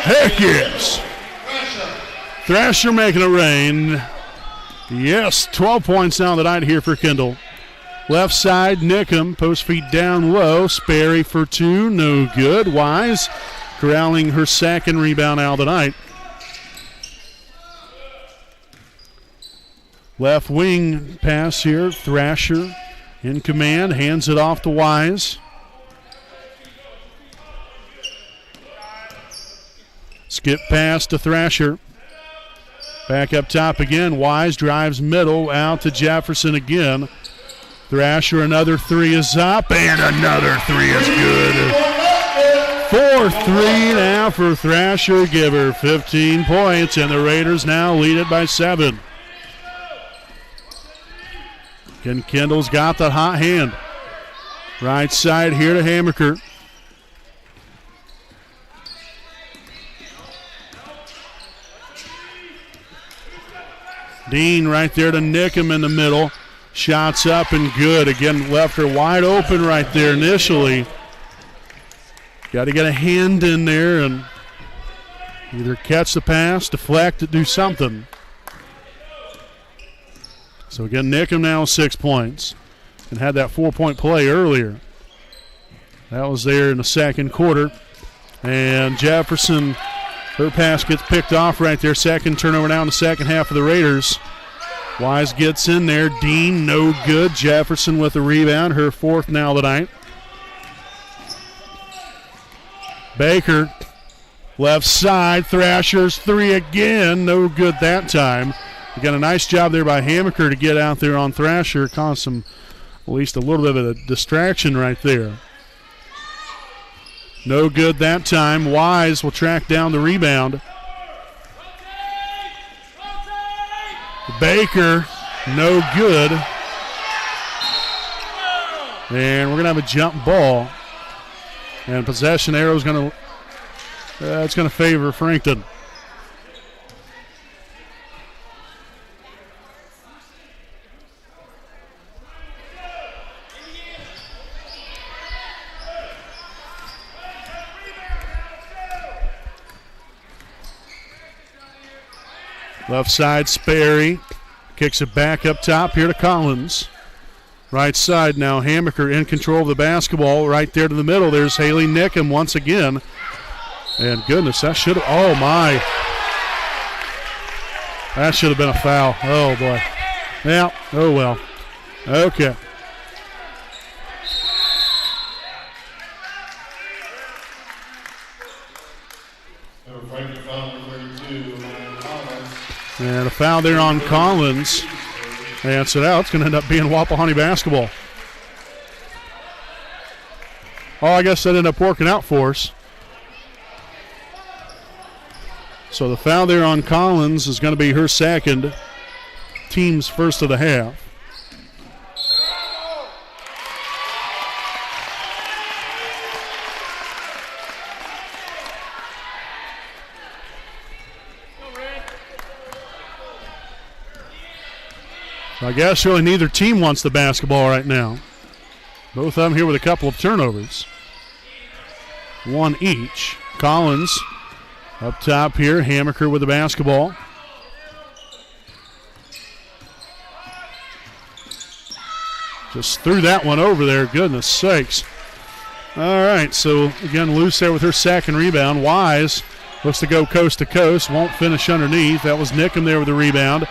Heck yes. Thrasher making a rain. Yes, 12 points now tonight here for Kendall. Left side, Nickham. Post feed down low. Sperry for 2. No good. Wise corralling her second rebound out tonight. Left wing pass here. Thrasher in command. Hands it off to Wise. Skip pass to Thrasher. Back up top again. Wise drives middle out to Jefferson again. Thrasher, another 3 is up, and another 3 is good. 4-3 now for Thrasher. Give her 15 points, and the Raiders now lead it by 7. Again, Kendall's got the hot hand. Right side here to Hammaker. Dean right there to Nickham in the middle. Shots up and good. Again, left her wide open right there initially. Got to get a hand in there and either catch the pass, deflect it, do something. So again, Nickham now 6 points and had that 4-point play earlier. That was there in the second quarter. And Jefferson, her pass gets picked off right there. Second turnover now in the second half for the Raiders. Wise gets in there. Dean, no good. Jefferson with a rebound. Her 4th now tonight. Baker, left side. Thrasher's 3 again. No good that time. Again, a nice job there by Hammaker to get out there on Thrasher. Caused some, at least a little bit of a distraction right there. No good that time. Wise will track down the rebound. Baker, no good. And we're going to have a jump ball. And possession arrow is going to it's going to favor Frankton. Left side, Sperry kicks it back up top here to Collins. Right side now, Hammaker in control of the basketball. Right there to the middle, there's Haley Nickham once again. And goodness, that should have, oh my. That should have been a foul. Oh boy. Yeah, oh well. Okay. And a foul there on Collins. And so now it's going to end up being Wapahani basketball. Oh, I guess that ended up working out for us. So the foul there on Collins is going to be her second, team's first of the half. I guess really neither team wants the basketball right now. Both of them here with a couple of turnovers. One each. Collins up top here, Hammaker with the basketball. Just threw that one over there, goodness sakes. All right, so again, loose there with her second rebound. Wise looks to go coast to coast, won't finish underneath. That was Nickham there with the rebound.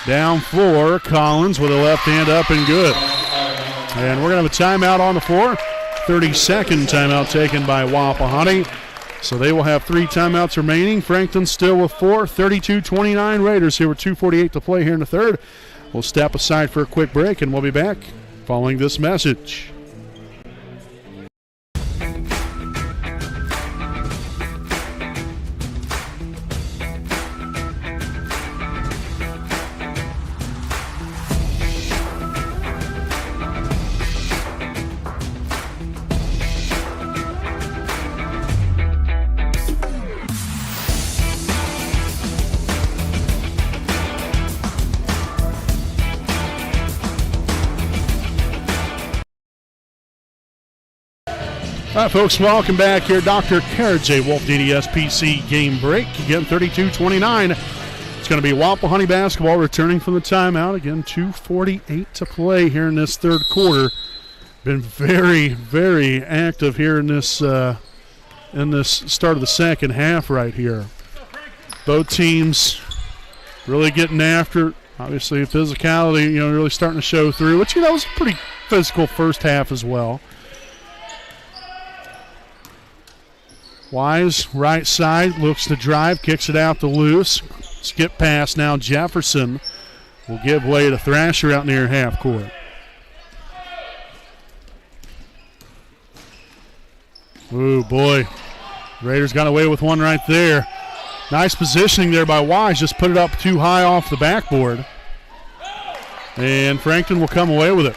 Down floor, Collins with a left hand up and good. And we're going to have a timeout on the floor. 30-second timeout taken by Wapahani. So they will have 3 timeouts remaining. Frankton still with 4. 32-29 Raiders here with 2:48 to play here in the third. We'll step aside for a quick break, and we'll be back following this message. All right, folks, welcome back here. Dr. Kara J. Wolf, DDSPC game break. Again, 32-29. It's going to be Wapahani basketball returning from the timeout. Again, 2:48 to play here in this third quarter. Been very, very active here in this start of the second half right here. Both teams really getting after it. Obviously, physicality, really starting to show through, which, was a pretty physical first half as well. Wise, right side, looks to drive, kicks it out to Loose. Skip pass now. Jefferson will give way to Thrasher out near half court. Ooh, boy. Raiders got away with one right there. Nice positioning there by Wise. Just put it up too high off the backboard. And Frankton will come away with it.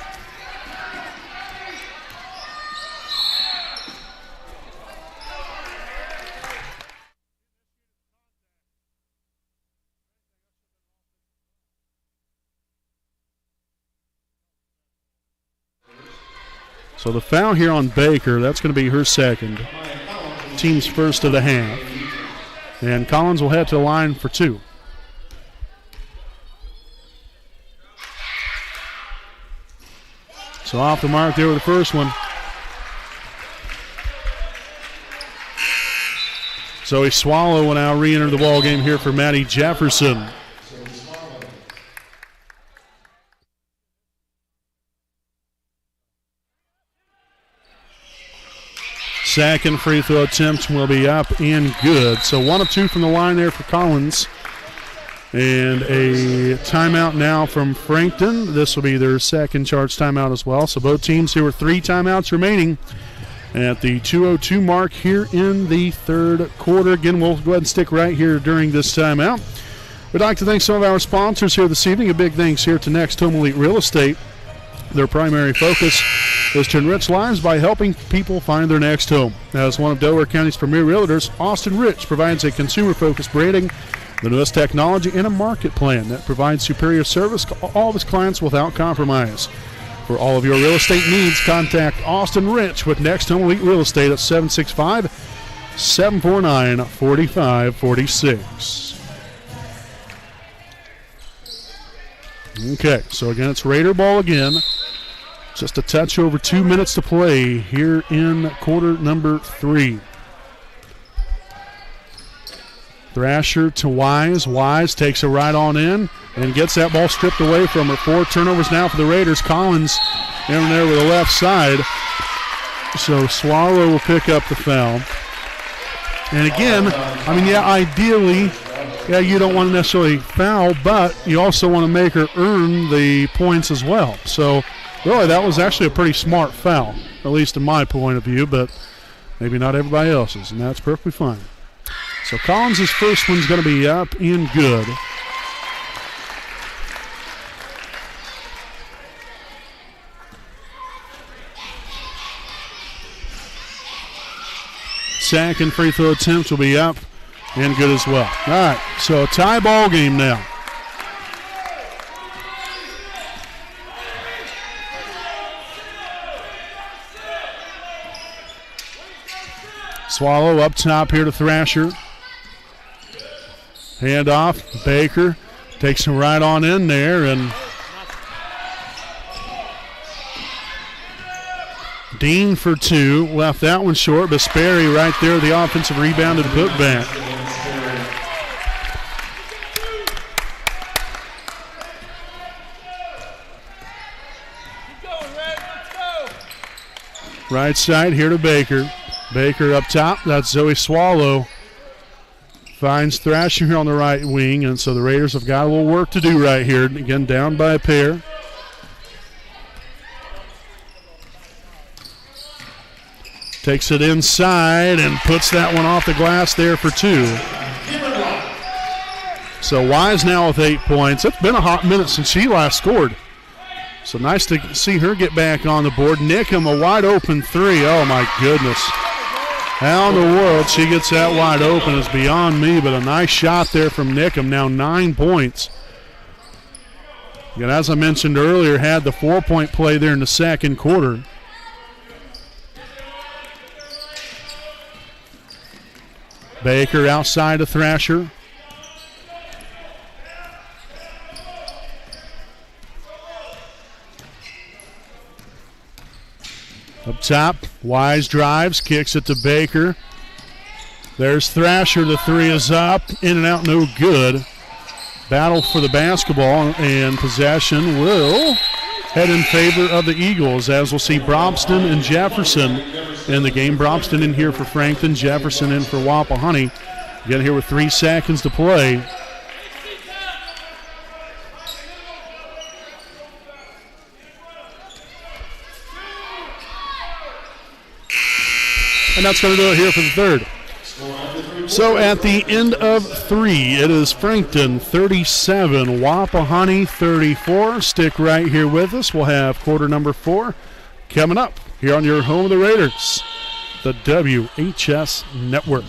So the foul here on Baker, that's going to be her second. Team's first of the half. And Collins will head to the line for 2. So off the mark there with the first one. Zoe Swallow will now re-enter the ball game here for Maddie Jefferson. Second free throw attempt will be up and good. So 1 of 2 from the line there for Collins. And a timeout now from Frankton. This will be their second charge timeout as well. So both teams here with 3 timeouts remaining at the 2:02 mark here in the third quarter. Again, we'll go ahead and stick right here during this timeout. We'd like to thank some of our sponsors here this evening. A big thanks here to Next Home Elite Real Estate. Their primary focus is to enrich lives by helping people find their next home. As one of Delaware County's premier realtors, Austin Rich provides a consumer-focused branding, the newest technology, and a market plan that provides superior service to all of his clients without compromise. For all of your real estate needs, contact Austin Rich with Next Home Elite Real Estate at 765-749-4546. Okay, so again, it's Raider ball again. Just a touch over 2 minutes to play here in quarter number 3. Thrasher to Wise. Wise takes a right on in and gets that ball stripped away from her. 4 turnovers now for the Raiders. Collins in there with the left side. So Swallow will pick up the foul. And again, I mean, yeah, ideally, yeah, you don't want to necessarily foul, but you also want to make her earn the points as well. So really, that was actually a pretty smart foul, at least in my point of view, but maybe not everybody else's, and that's perfectly fine. So Collins' first one's going to be up and good. Second free throw attempt will be up and good as well. All right, so a tie ball game now. Swallow up top here to Thrasher. Hand off. Baker takes him right on in there, and Dean for 2. Left that one short, but Sperry right there, the offensive rebound and putback. Right side here to Baker. Baker up top. That's Zoe Swallow. Finds Thrasher here on the right wing, and so the Raiders have got a little work to do right here. Again, down by a pair. Takes it inside and puts that one off the glass there for 2. So Wise now with 8 points. It's been a hot minute since she last scored. So nice to see her get back on the board. Nickham, a wide open 3. Oh, my goodness. How in the world she gets that wide open is beyond me, but a nice shot there from Nickham. Now 9 points. And as I mentioned earlier, had the 4-point play there in the second quarter. Baker outside of Thrasher. Up top, Wise drives, kicks it to Baker. There's Thrasher, the 3 is up, in and out, no good. Battle for the basketball, and possession will head in favor of the Eagles, as we'll see Brobston and Jefferson in the game. Brobston in here for Frankton, Jefferson in for Wapahani. Again here with 3 seconds to play. And that's going to do it here for the third. So at the end of 3, it is Frankton 37, Wapahani 34. Stick right here with us. We'll have quarter number 4 coming up here on your home of the Raiders, the WHS Network.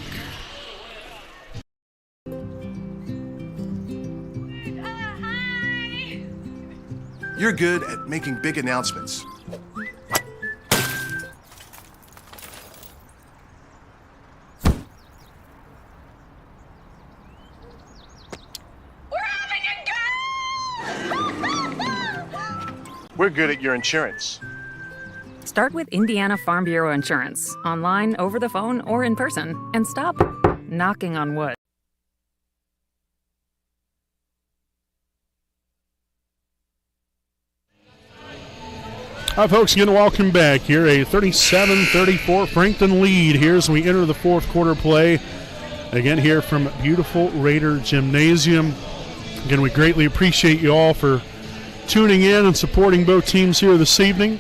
You're good at making big announcements. We're good at your insurance. Start with Indiana Farm Bureau Insurance, online, over the phone, or in person, and stop knocking on wood. Hi, folks. Again, welcome back here. A 37-34 Frankton lead here as we enter the fourth quarter play. Again, here from beautiful Raider Gymnasium. Again, we greatly appreciate you all for tuning in and supporting both teams here this evening.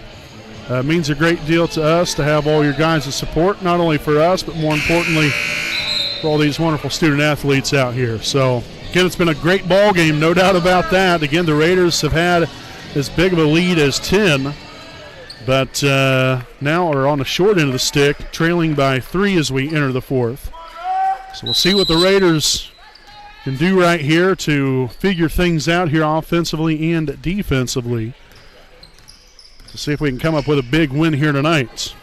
It means a great deal to us to have all your guys' support, not only for us, but more importantly, for all these wonderful student athletes out here. So, again, it's been a great ball game, no doubt about that. Again, the Raiders have had as big of a lead as 10, but now are on the short end of the stick, trailing by 3 as we enter the fourth. So we'll see what the Raiders can do right here to figure things out here offensively and defensively to see if we can come up with a big win here tonight.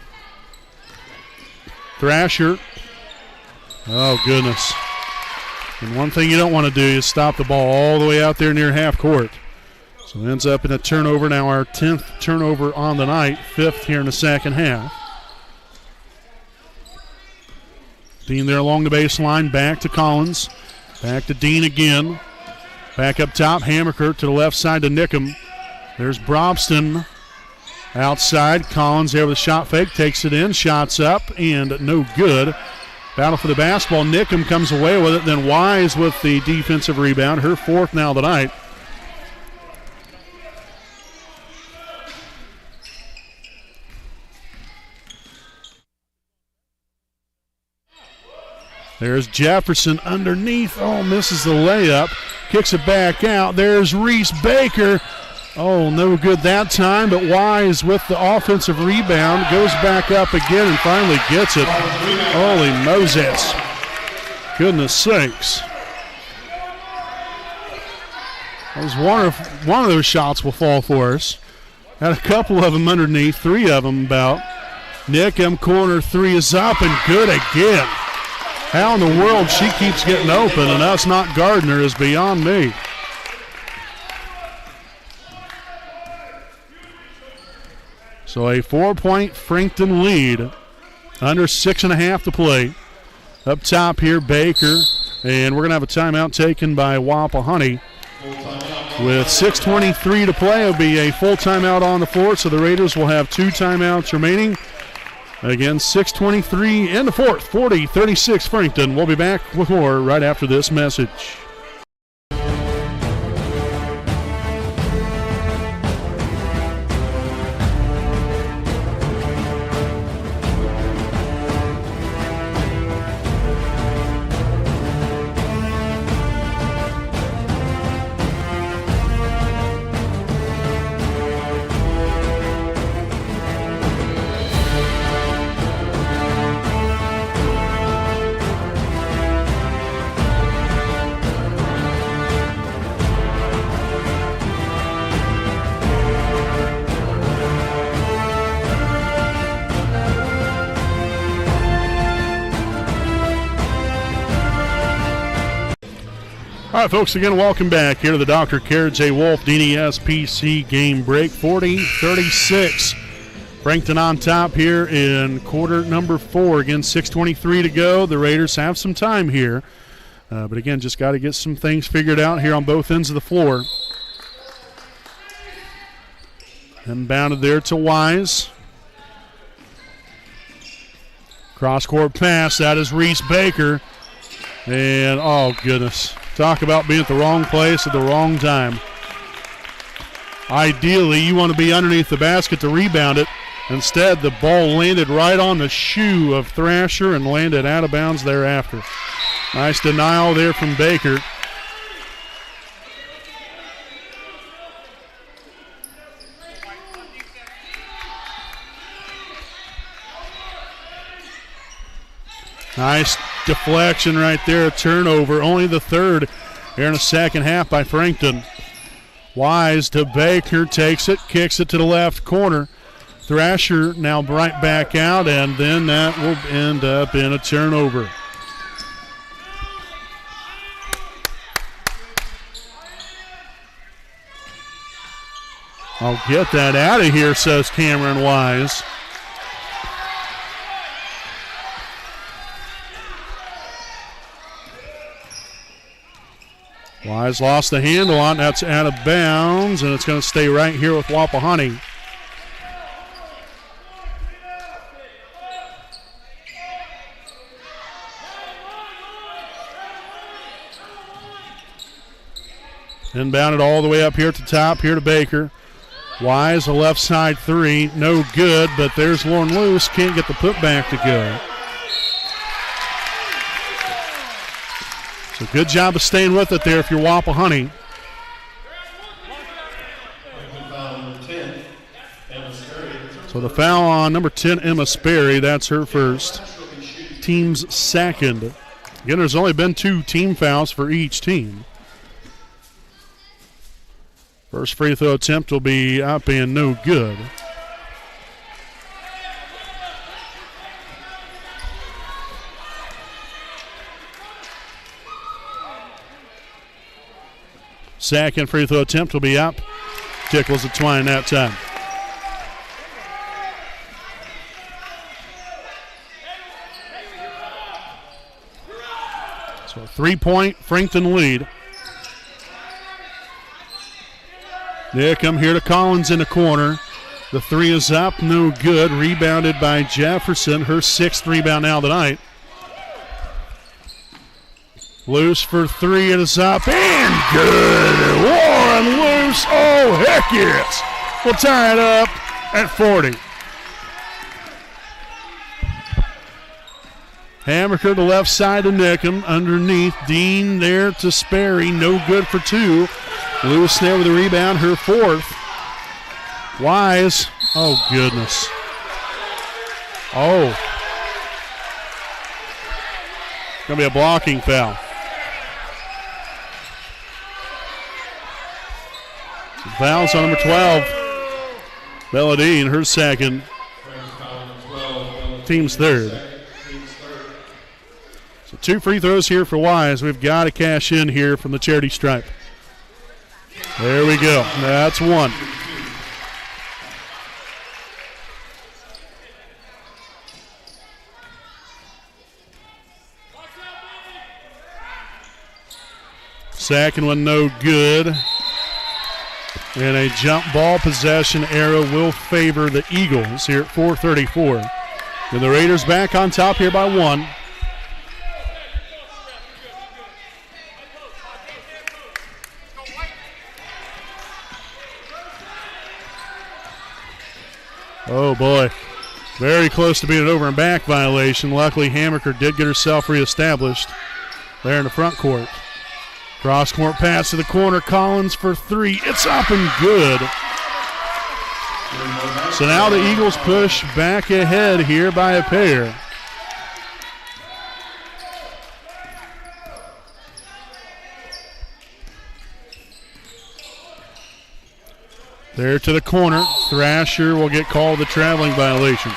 Thrasher. Oh, goodness. And one thing you don't want to do is stop the ball all the way out there near half court. So So it ends up in a turnover. Now our 10th turnover on the night, 5th here in the second half. Dean there along the baseline, back to Collins. Back to Dean again. Back up top, Hammerkirk to the left side to Nickham. There's Brobston outside. Collins there with a shot fake, takes it in, shots up, and no good. Battle for the basketball. Nickham comes away with it. Then Wise with the defensive rebound, her 4th now tonight. There's Jefferson underneath. Oh, misses the layup. Kicks it back out. There's Reese Baker. Oh, no good that time, but Wise with the offensive rebound. Goes back up again and finally gets it. Holy Moses. Goodness sakes. I was wondering if one of those shots will fall for us. Had a couple of them underneath, 3 of them about. Nickham corner 3 is up and good again. How in the world she keeps getting open and us not Gardner is beyond me. So a 4-point Frankton lead. Under 6.5 to play. Up top here, Baker. And we're going to have a timeout taken by Wapahani. With 6:23 to play, it'll be a full timeout on the floor. So the Raiders will have 2 timeouts remaining. Again, 6:23 in the 4th, 40-36 Frankton. We'll be back with more right after this message. All right, folks, again, welcome back here to the Dr. Care J. Wolf DDSPC game break. 40-36. Frankton on top here in quarter number 4. Again, 6:23 to go. The Raiders have some time here. But, again, just got to get some things figured out here on both ends of the floor. Inbounded there to Wise. Cross-court pass. That is Reese Baker. And, oh, goodness. Talk about being at the wrong place at the wrong time. Ideally, you want to be underneath the basket to rebound it. Instead, the ball landed right on the shoe of Thrasher and landed out of bounds thereafter. Nice denial there from Baker. Nice deflection right there, a turnover. Only the 3rd here in the second half by Frankton. Wise to Baker, takes it, kicks it to the left corner. Thrasher now right back out, and then that will end up in a turnover. I'll get that out of here, says Cameron Wise. Wise lost the handle on. That's out of bounds, and it's going to stay right here with Wapahani. Inbounded all the way up here at the top, here to Baker. Wise, a left side 3, no good, but there's Lauren Luce, can't get the putback to go. So good job of staying with it there if you're Wapahani. So the foul on number 10, Emma Sperry, that's her first. Team's second. Again, there's only been 2 team fouls for each team. First free throw attempt will be up and no good. Second free throw attempt will be up tickles the twine that time. So a 3-point Frankton lead. Nickum here to Collins in the corner. The three is up, no good. Rebounded by Jefferson, her 6th rebound now tonight. Loose for three, it is up and good. Warren Loose, oh heck yes. We'll tie it up at 40. Hammaker to left side to Nickum. Underneath, Dean there to Sperry. No good for two. Lewis there with the rebound, her 4th. Wise. Oh, goodness. Oh. Going to be a blocking foul. Fouls on number 12. Belladine, her 2nd. Team's 3rd. So 2 free throws here for Wise. We've got to cash in here from the charity stripe. There we go. That's 1. Second one no good. And a jump ball possession arrow will favor the Eagles here at 4:34. And the Raiders back on top here by 1. Oh boy, very close to being an over and back violation. Luckily, Hammaker did get herself reestablished there in the front court. Cross court pass to the corner. Collins for 3. It's up and good. So now the Eagles push back ahead here by a pair. There to the corner. Thrasher will get called the traveling violation.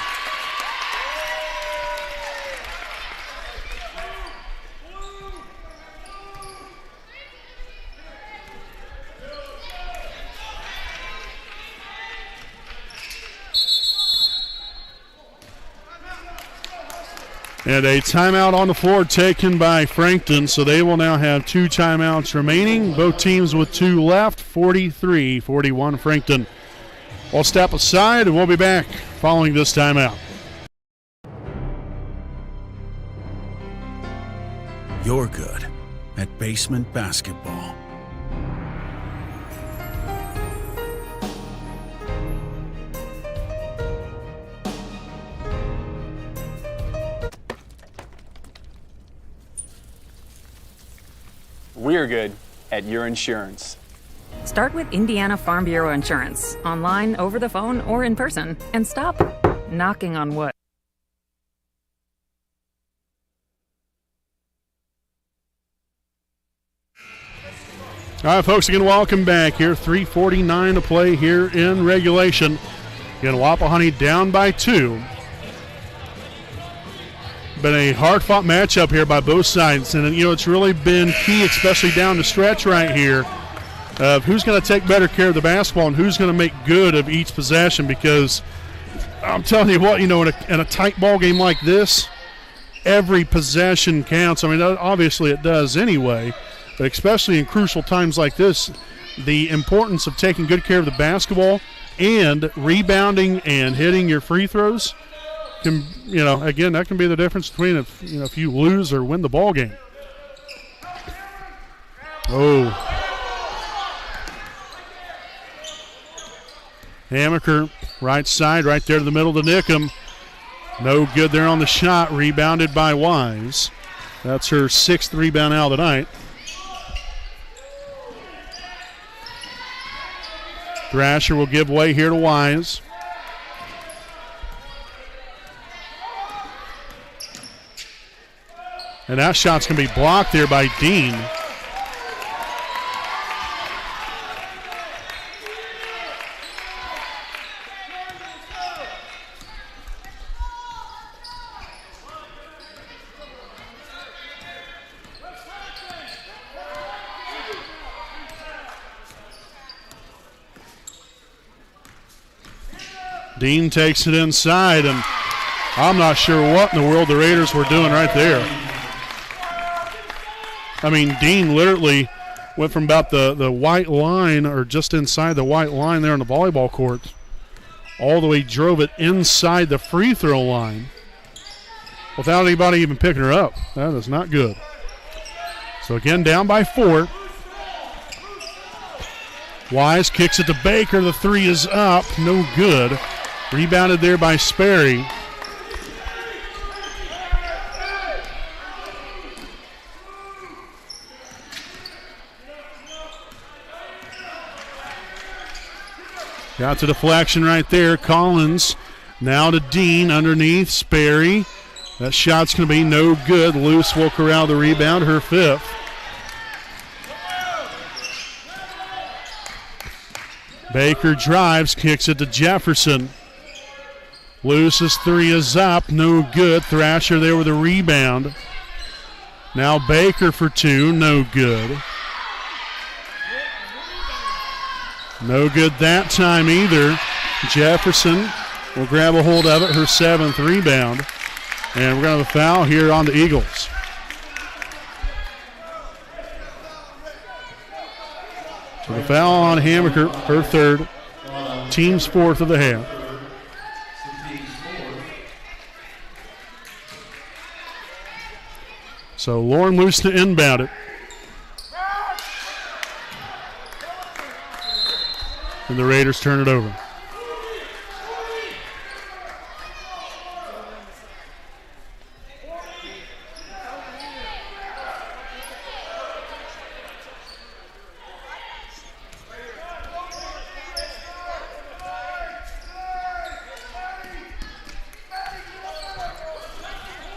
And a timeout on the floor taken by Frankton, so they will now have 2 timeouts remaining. Both teams with 2 left, 43-41 Frankton. We'll step aside and we'll be back following this timeout. You're good at basement basketball. We're good at your insurance. Start with Indiana Farm Bureau Insurance, online, over the phone, or in person, and stop knocking on wood. All right, folks, again, welcome back here. 3:49 to play here in regulation. Again, Wapahani down by 2. Been a hard-fought matchup here by both sides, and it's really been key, especially down the stretch right here, of who's going to take better care of the basketball and who's going to make good of each possession. Because I'm telling you what, in a tight ball game like this, every possession counts. I mean, obviously it does anyway, but especially in crucial times like this, the importance of taking good care of the basketball and rebounding and hitting your free throws can, again, that can be the difference between if you lose or win the ball game. Oh. Hammaker, right side, right there to the middle to Nickum. No good there on the shot. Rebounded by Wise. That's her 6th rebound out of the night. Thrasher will give way here to Wise. And that shot's going to be blocked there by Dean. Dean takes it inside, and I'm not sure what in the world the Raiders were doing right there. I mean, Dean literally went from about the white line, or just inside the white line there on the volleyball court, all the way drove it inside the free throw line without anybody even picking her up. That is not good. So again, down by 4. Wise kicks it to Baker. The 3 is up. No good. Rebounded there by Sperry. Got the deflection right there. Collins now to Dean underneath. Sperry. That shot's going to be no good. Luce will corral the rebound, her 5th. Baker drives, kicks it to Jefferson. Luce's 3 is up, no good. Thrasher there with a rebound. Now Baker for 2, no good. No good that time either. Jefferson will grab a hold of it, her 7th rebound. And we're going to have a foul here on the Eagles. So the foul on Hammaker, her 3rd, team's 4th of the half. So Lauren Luce to inbound it. And the Raiders turn it over.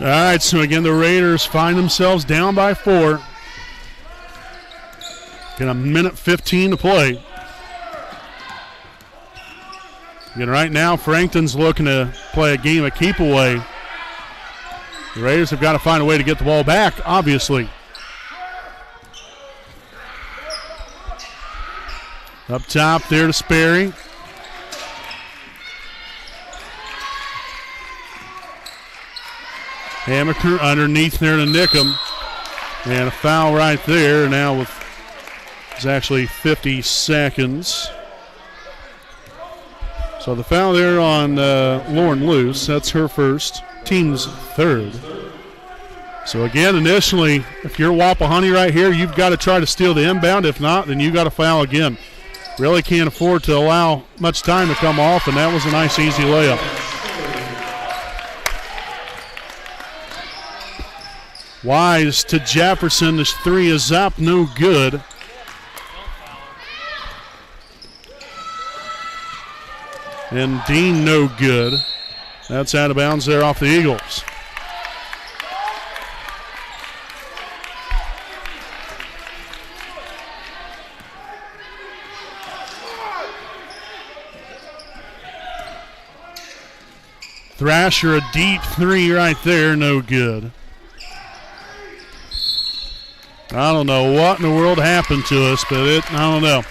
All right, so again, the Raiders find themselves down by 4. Got a minute 15 to play. Again, right now, Frankton's looking to play a game of keep away. The Raiders have got to find a way to get the ball back, obviously. Up top there to Sperry. Hammaker underneath there to Nickham. And a foul right there. Now with it's actually 50 seconds. So the foul there on Lauren Luce. That's her 1st, team's 3rd. So again, initially, if you're Wapahani right here, you've got to try to steal the inbound. If not, then you've got to foul again. Really can't afford to allow much time to come off, and that was a nice, easy layup. Wise to Jefferson. This 3 is up, no good. And Dean, no good. That's out of bounds there off the Eagles. Thrasher, a deep 3 right there, no good. I don't know what in the world happened to us, but I don't know.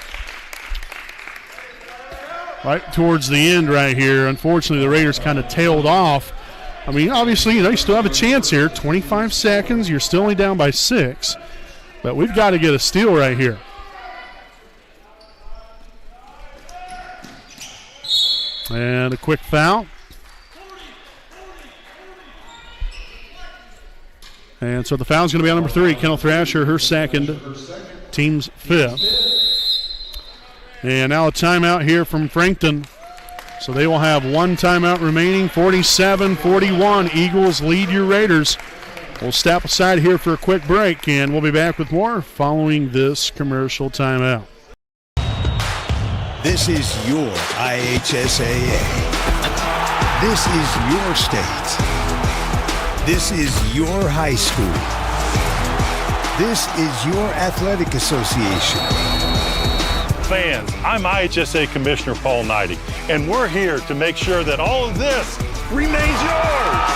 Right towards the end right here, unfortunately, the Raiders kind of tailed off. I mean, obviously, they still have a chance here. 25 seconds, you're still only down by 6. But we've got to get a steal right here. And a quick foul. And so the foul's going to be on number 3, Kendall Thrasher, her 2nd, team's 5th. And now a timeout here from Frankton. So they will have 1 timeout remaining, 47-41. Eagles lead your Raiders. We'll step aside here for a quick break, and we'll be back with more following this commercial timeout. This is your IHSAA. This is your state. This is your high school. This is your athletic association. Fans, I'm IHSA Commissioner Paul Knighty, and we're here to make sure that all of this remains yours.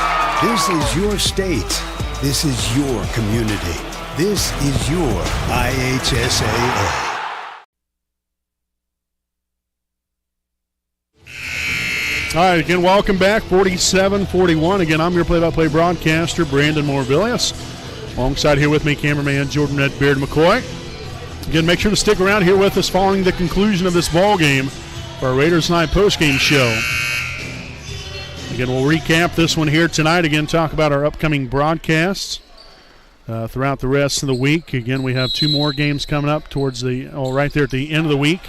This is your state. This is your community. This is your IHSAA. All right, again, welcome back. 47-41. Again, I'm your play-by-play broadcaster, Brandon Morvillius. Alongside here with me, cameraman Jordan Redbeard McCoy. Again, make sure to stick around here with us following the conclusion of this ball game for our Raiders Night postgame show. Again, we'll recap this one here tonight. Again, talk about our upcoming broadcasts throughout the rest of the week. Again, we have 2 more games coming up towards right there at the end of the week.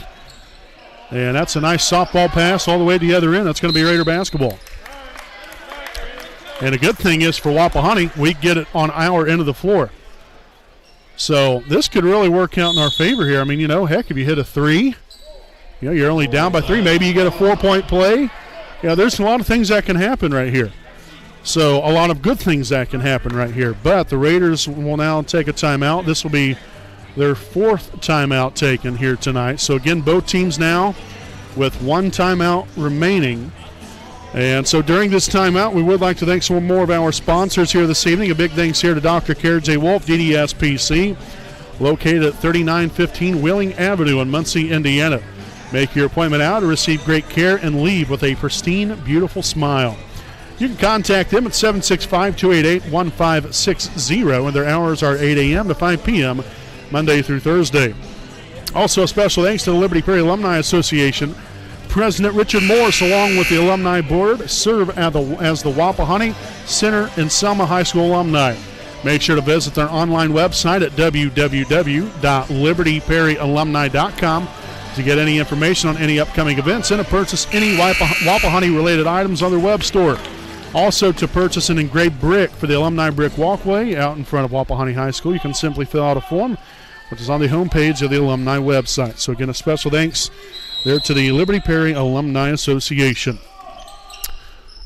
And that's a nice softball pass all the way to the other end. That's going to be Raider basketball. And a good thing is for Wapahani, we get it on our end of the floor. So this could really work out in our favor here. I mean, heck, if you hit a 3, you're only down by 3. Maybe you get a 4-point play. There's a lot of things that can happen right here. So a lot of good things that can happen right here. But the Raiders will now take a timeout. This will be their 4th timeout taken here tonight. So again, both teams now with 1 timeout remaining. And so during this timeout, we would like to thank some more of our sponsors here this evening. A big thanks here to Dr. Care J. Wolf, DDSPC, located at 3915 Wheeling Avenue in Muncie, Indiana. Make your appointment now to receive great care and leave with a pristine, beautiful smile. You can contact them at 765-288-1560, and their hours are 8 a.m. to 5 p.m. Monday through Thursday. Also, a special thanks to the Liberty Prairie Alumni Association. President Richard Morris, along with the alumni board, serve as the Wapahani Center and Selma High School alumni. Make sure to visit their online website at www.libertyprairiealumni.com to get any information on any upcoming events and to purchase any Wapahani-related items on their web store. Also, to purchase an engraved brick for the Alumni Brick Walkway out in front of Wapahani High School, you can simply fill out a form, which is on the homepage of the alumni website. So again, a special thanks there to the Liberty Prairie Alumni Association.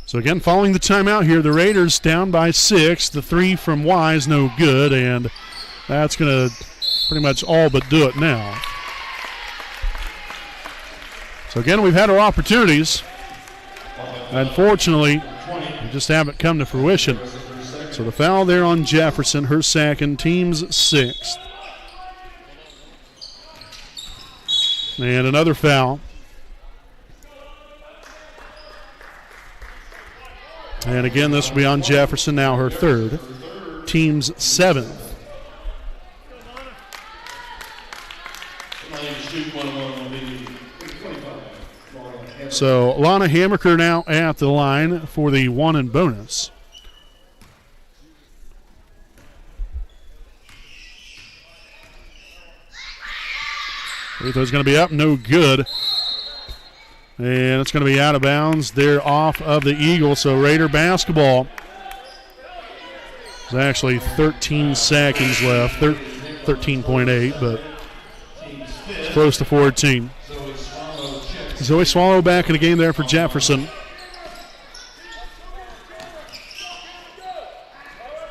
So again, following the timeout here, the Raiders down by 6. The 3 from Wise, no good, and that's going to pretty much all but do it now. So again, we've had our opportunities. Unfortunately, we just haven't come to fruition. So the foul there on Jefferson, her second, team's 6th. And another foul. And again, this will be on Jefferson, now her 3rd, team's 7th. So Lana Hammaker now at the line for the 1 and bonus. Free throw's going to be up, no good. And it's going to be out of bounds. They're off of the Eagles, so Raider basketball. There's actually 13 seconds left, 13.8, but it's close to 14. Zoe Swallow back in the game there for Jefferson.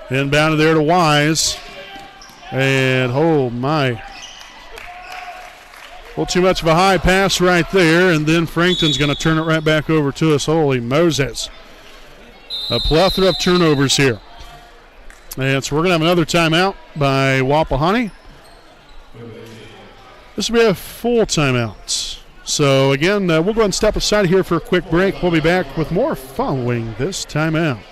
Inbounded there to Wise. And, oh, my. A little too much of a high pass right there, and then Frankton's going to turn it right back over to us. Holy Moses. A plethora of turnovers here. And so we're going to have another timeout by Wapahani. This will be a full timeout. So, again, we'll go ahead and step aside here for a quick break. We'll be back with more following this timeout.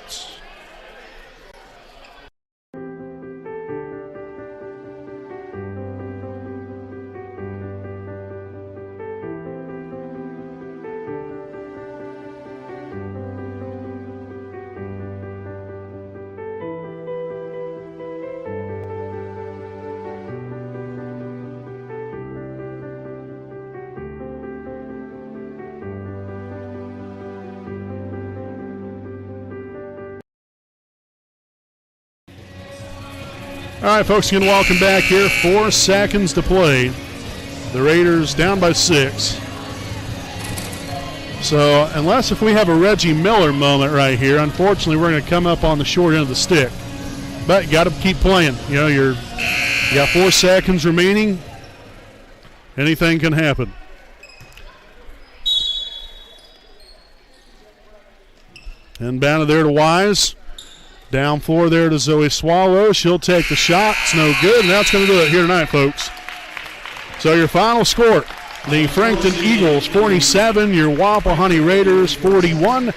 All right, folks, again, welcome back here. 4 seconds to play. The Raiders down by 6. So, unless if we have a Reggie Miller moment right here, unfortunately, we're going to come up on the short end of the stick. But you got to keep playing. You know, you got 4 seconds remaining. Anything can happen. Inbounded there to Wise. Down floor there to Zoe Swallow. She'll take the shot. It's no good, and that's going to do it here tonight, folks. So your final score, The Frankton Eagles 47, your Wapahani Raiders 41.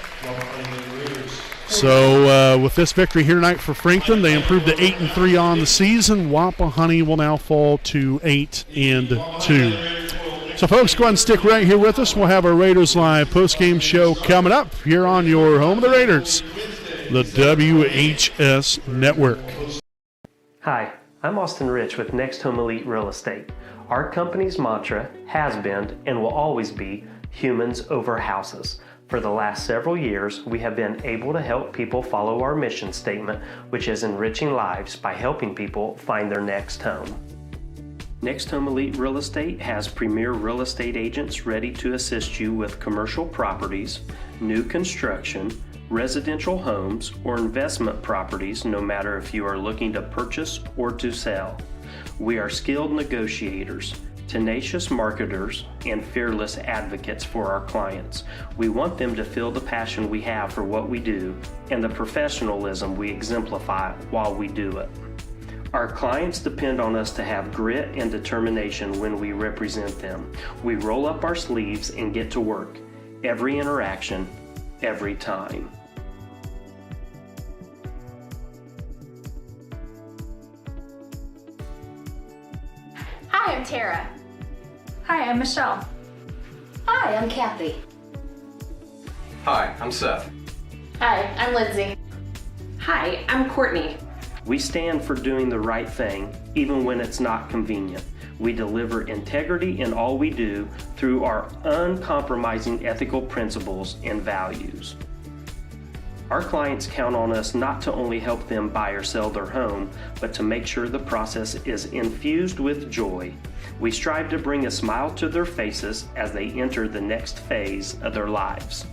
So with this victory here tonight for Frankton, they improved to 8-3 on the season. Wapahani will now fall to 8-2. So folks, go ahead and stick right here with us. We'll have our Raiders Live postgame show coming up here on your home of the Raiders, the WHS Network. Hi, I'm Austin Rich with Next Home Elite Real Estate. Our company's mantra has been and will always be humans over houses. For the last several years, we have been able to help people follow our mission statement, which is enriching lives by helping people find their next home. Next Home Elite Real Estate has premier real estate agents ready to assist you with commercial properties, new construction, residential homes, or investment properties, no matter if you are looking to purchase or to sell. We are skilled negotiators, tenacious marketers, and fearless advocates for our clients. We want them to feel the passion we have for what we do and the professionalism we exemplify while we do it. Our clients depend on us to have grit and determination when we represent them. We roll up our sleeves and get to work. Every interaction, every time. Hi, I'm Tara. Hi, I'm Michelle. Hi, I'm Kathy. Hi, I'm Seth. Hi, I'm Lindsay. Hi, I'm Courtney. We stand for doing the right thing, even when it's not convenient. We deliver integrity in all we do through our uncompromising ethical principles and values. Our clients count on us not to only help them buy or sell their home, but to make sure the process is infused with joy. We strive to bring a smile to their faces as they enter the next phase of their lives.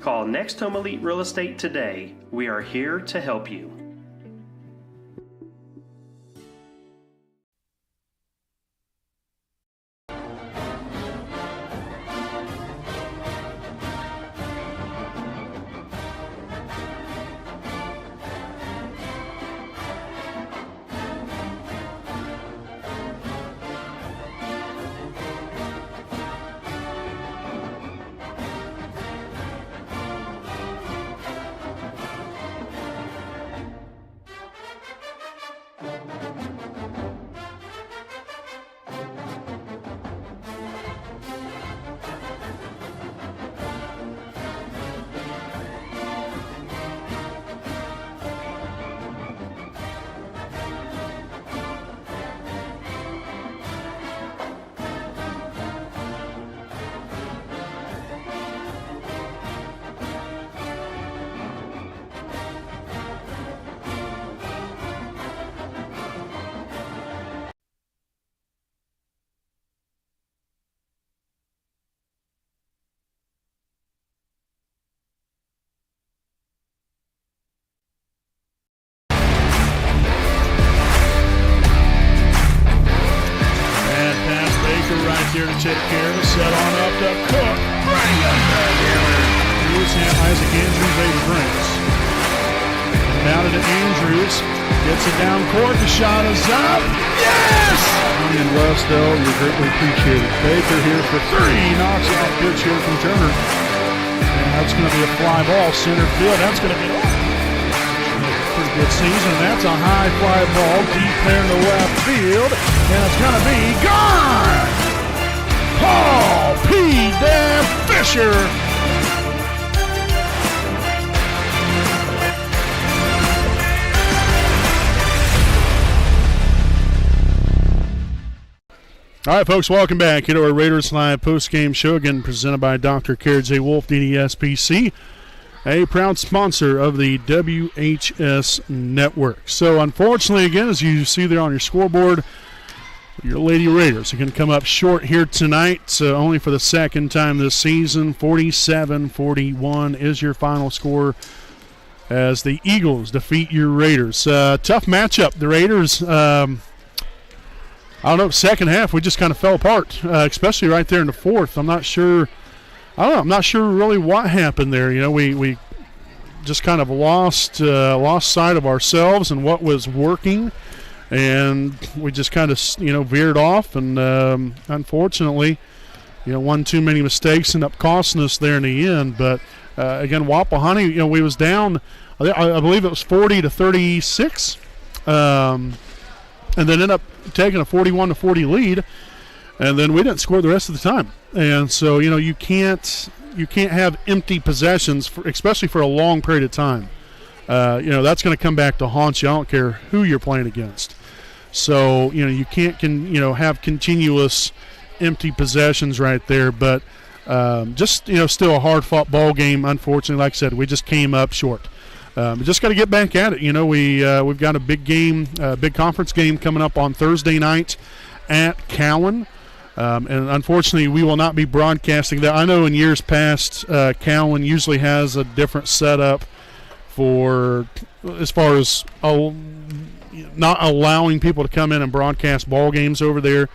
Call Next Home Elite Real Estate today. We are here to help you. Here to take care of it. Set on up to Cook. Bring it back in. Here's Isaac Andrews, Baby Prince. Down to Andrews. Gets it down court. The shot is up. Yes! And Westdale, you're greatly appreciated. Baker here for three. Knocks off pitch here from Turner. And that's going to be a fly ball. Center field. That's going to be pretty good season. That's a high fly ball. Deep there in the left field. And it's going to be gone! Paul P. Dan Fisher. All right, folks, welcome back to our Raiders Live postgame show, again presented by Dr. Carrot J. Wolf, DDSPC, a proud sponsor of the WHS Network. So, unfortunately, again, as you see there on your scoreboard, your Lady Raiders are going to come up short here tonight, only for the second time this season. 47-41 is your final score as the Eagles defeat your Raiders. Tough matchup. The Raiders, I don't know, second half we just kind of fell apart, especially right there in the fourth. I'm not sure really what happened there. You know, we just kind of lost sight of ourselves and what was working. and we just kind of, veered off, and unfortunately, one too many mistakes ended up costing us there in the end. But again, Wapahani, we was down, I believe it was 40-36, and then ended up taking a 41-40 lead, and then we didn't score the rest of the time. And so, you can't have empty possessions, especially for a long period of time. That's going to come back to haunt you. I don't care who you're playing against. So, you can't have continuous empty possessions right there. But just, still a hard-fought ball game. Unfortunately, like I said, we just came up short. We just got to get back at it. We've got a big game, big conference game coming up on Thursday night at Cowan. And unfortunately, we will not be broadcasting that. I know in years past, Cowan usually has a different setup for as far as not allowing people to come in and broadcast ball games over there.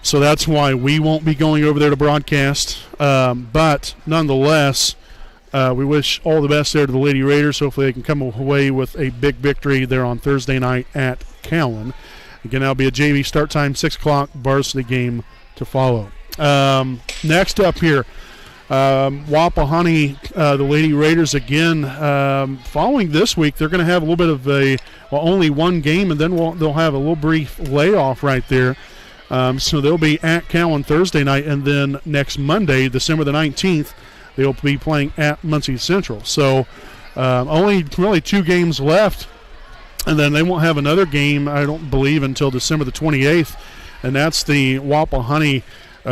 So that's why we won't be going over there to broadcast. But nonetheless, we wish all the best there to the Lady Raiders. Hopefully they can come away with a big victory there on Thursday night at Cowan. Again, that'll be a JV start time, 6 o'clock, varsity game to follow. Next up here, Wapahani, the Lady Raiders again. Following this week, they're going to have a little bit of only one game, and then they'll have a little brief layoff right there. So they'll be at Cowan Thursday night, and then next Monday, December the 19th, they'll be playing at Muncie Central. So only really 2 games left. And then they won't have another game, I don't believe, until December the 28th, and that's the Wapahani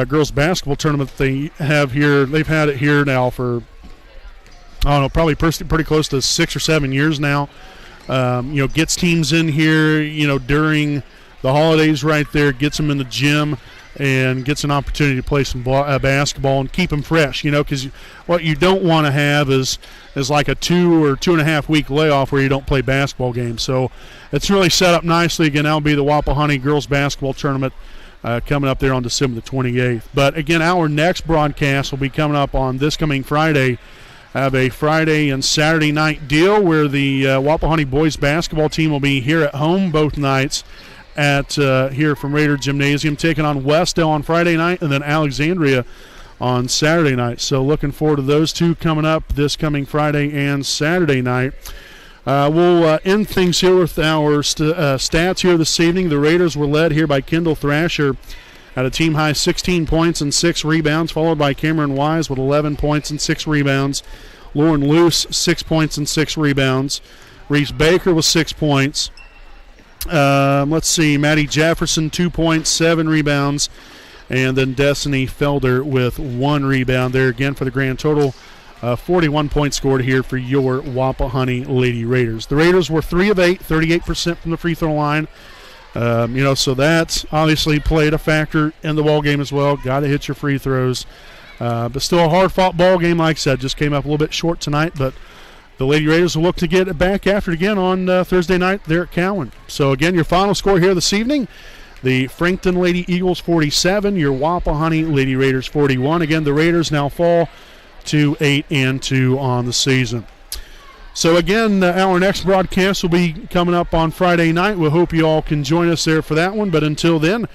girls basketball tournament they have here. They've had it here now for, I don't know, probably pretty close to 6 or 7 years now. Gets teams in here, during the holidays right there, gets them in the gym, and gets an opportunity to play some basketball and keep them fresh, because what you don't want to have is like a 2 or 2.5 week layoff where you don't play basketball games. So it's really set up nicely. Again, that'll be the Wapahani girls basketball tournament coming up there on December the 28th. But again, our next broadcast will be coming up on this coming Friday. Have a Friday and Saturday night deal where the Wapahani boys basketball team will be here at home both nights at here from Raider Gymnasium, taking on Westdale on Friday night and then Alexandria on Saturday night. So looking forward to those two coming up this coming Friday and Saturday night. We'll end things here with our stats here this evening. The Raiders were led here by Kendall Thrasher at a team-high 16 points and 6 rebounds, followed by Cameron Wise with 11 points and 6 rebounds. Lauren Luce, 6 points and 6 rebounds. Reese Baker with 6 points. Let's see, Maddie Jefferson, 2 points, 7 rebounds. And then Destiny Felder with 1 rebound there again for the grand total. 41 points scored here for your Wapahani Lady Raiders. The Raiders were 3 of 8, 38% from the free throw line. So that's obviously played a factor in the ball game as well. Got to hit your free throws. But still a hard-fought ball game, like I said. Just came up a little bit short tonight, but the Lady Raiders will look to get it back after it again on Thursday night there at Cowan. So, again, your final score here this evening, the Frankton Lady Eagles 47, your Wapahani Lady Raiders 41. Again, the Raiders now fall to 8-2 on the season. So, again, our next broadcast will be coming up on Friday night. We hope you all can join us there for that one. But until then,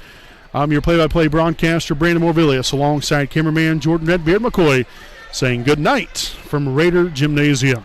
I'm your play-by-play broadcaster, Brandon Morvillius, alongside cameraman Jordan Redbeard McCoy, saying good night from Raider Gymnasium.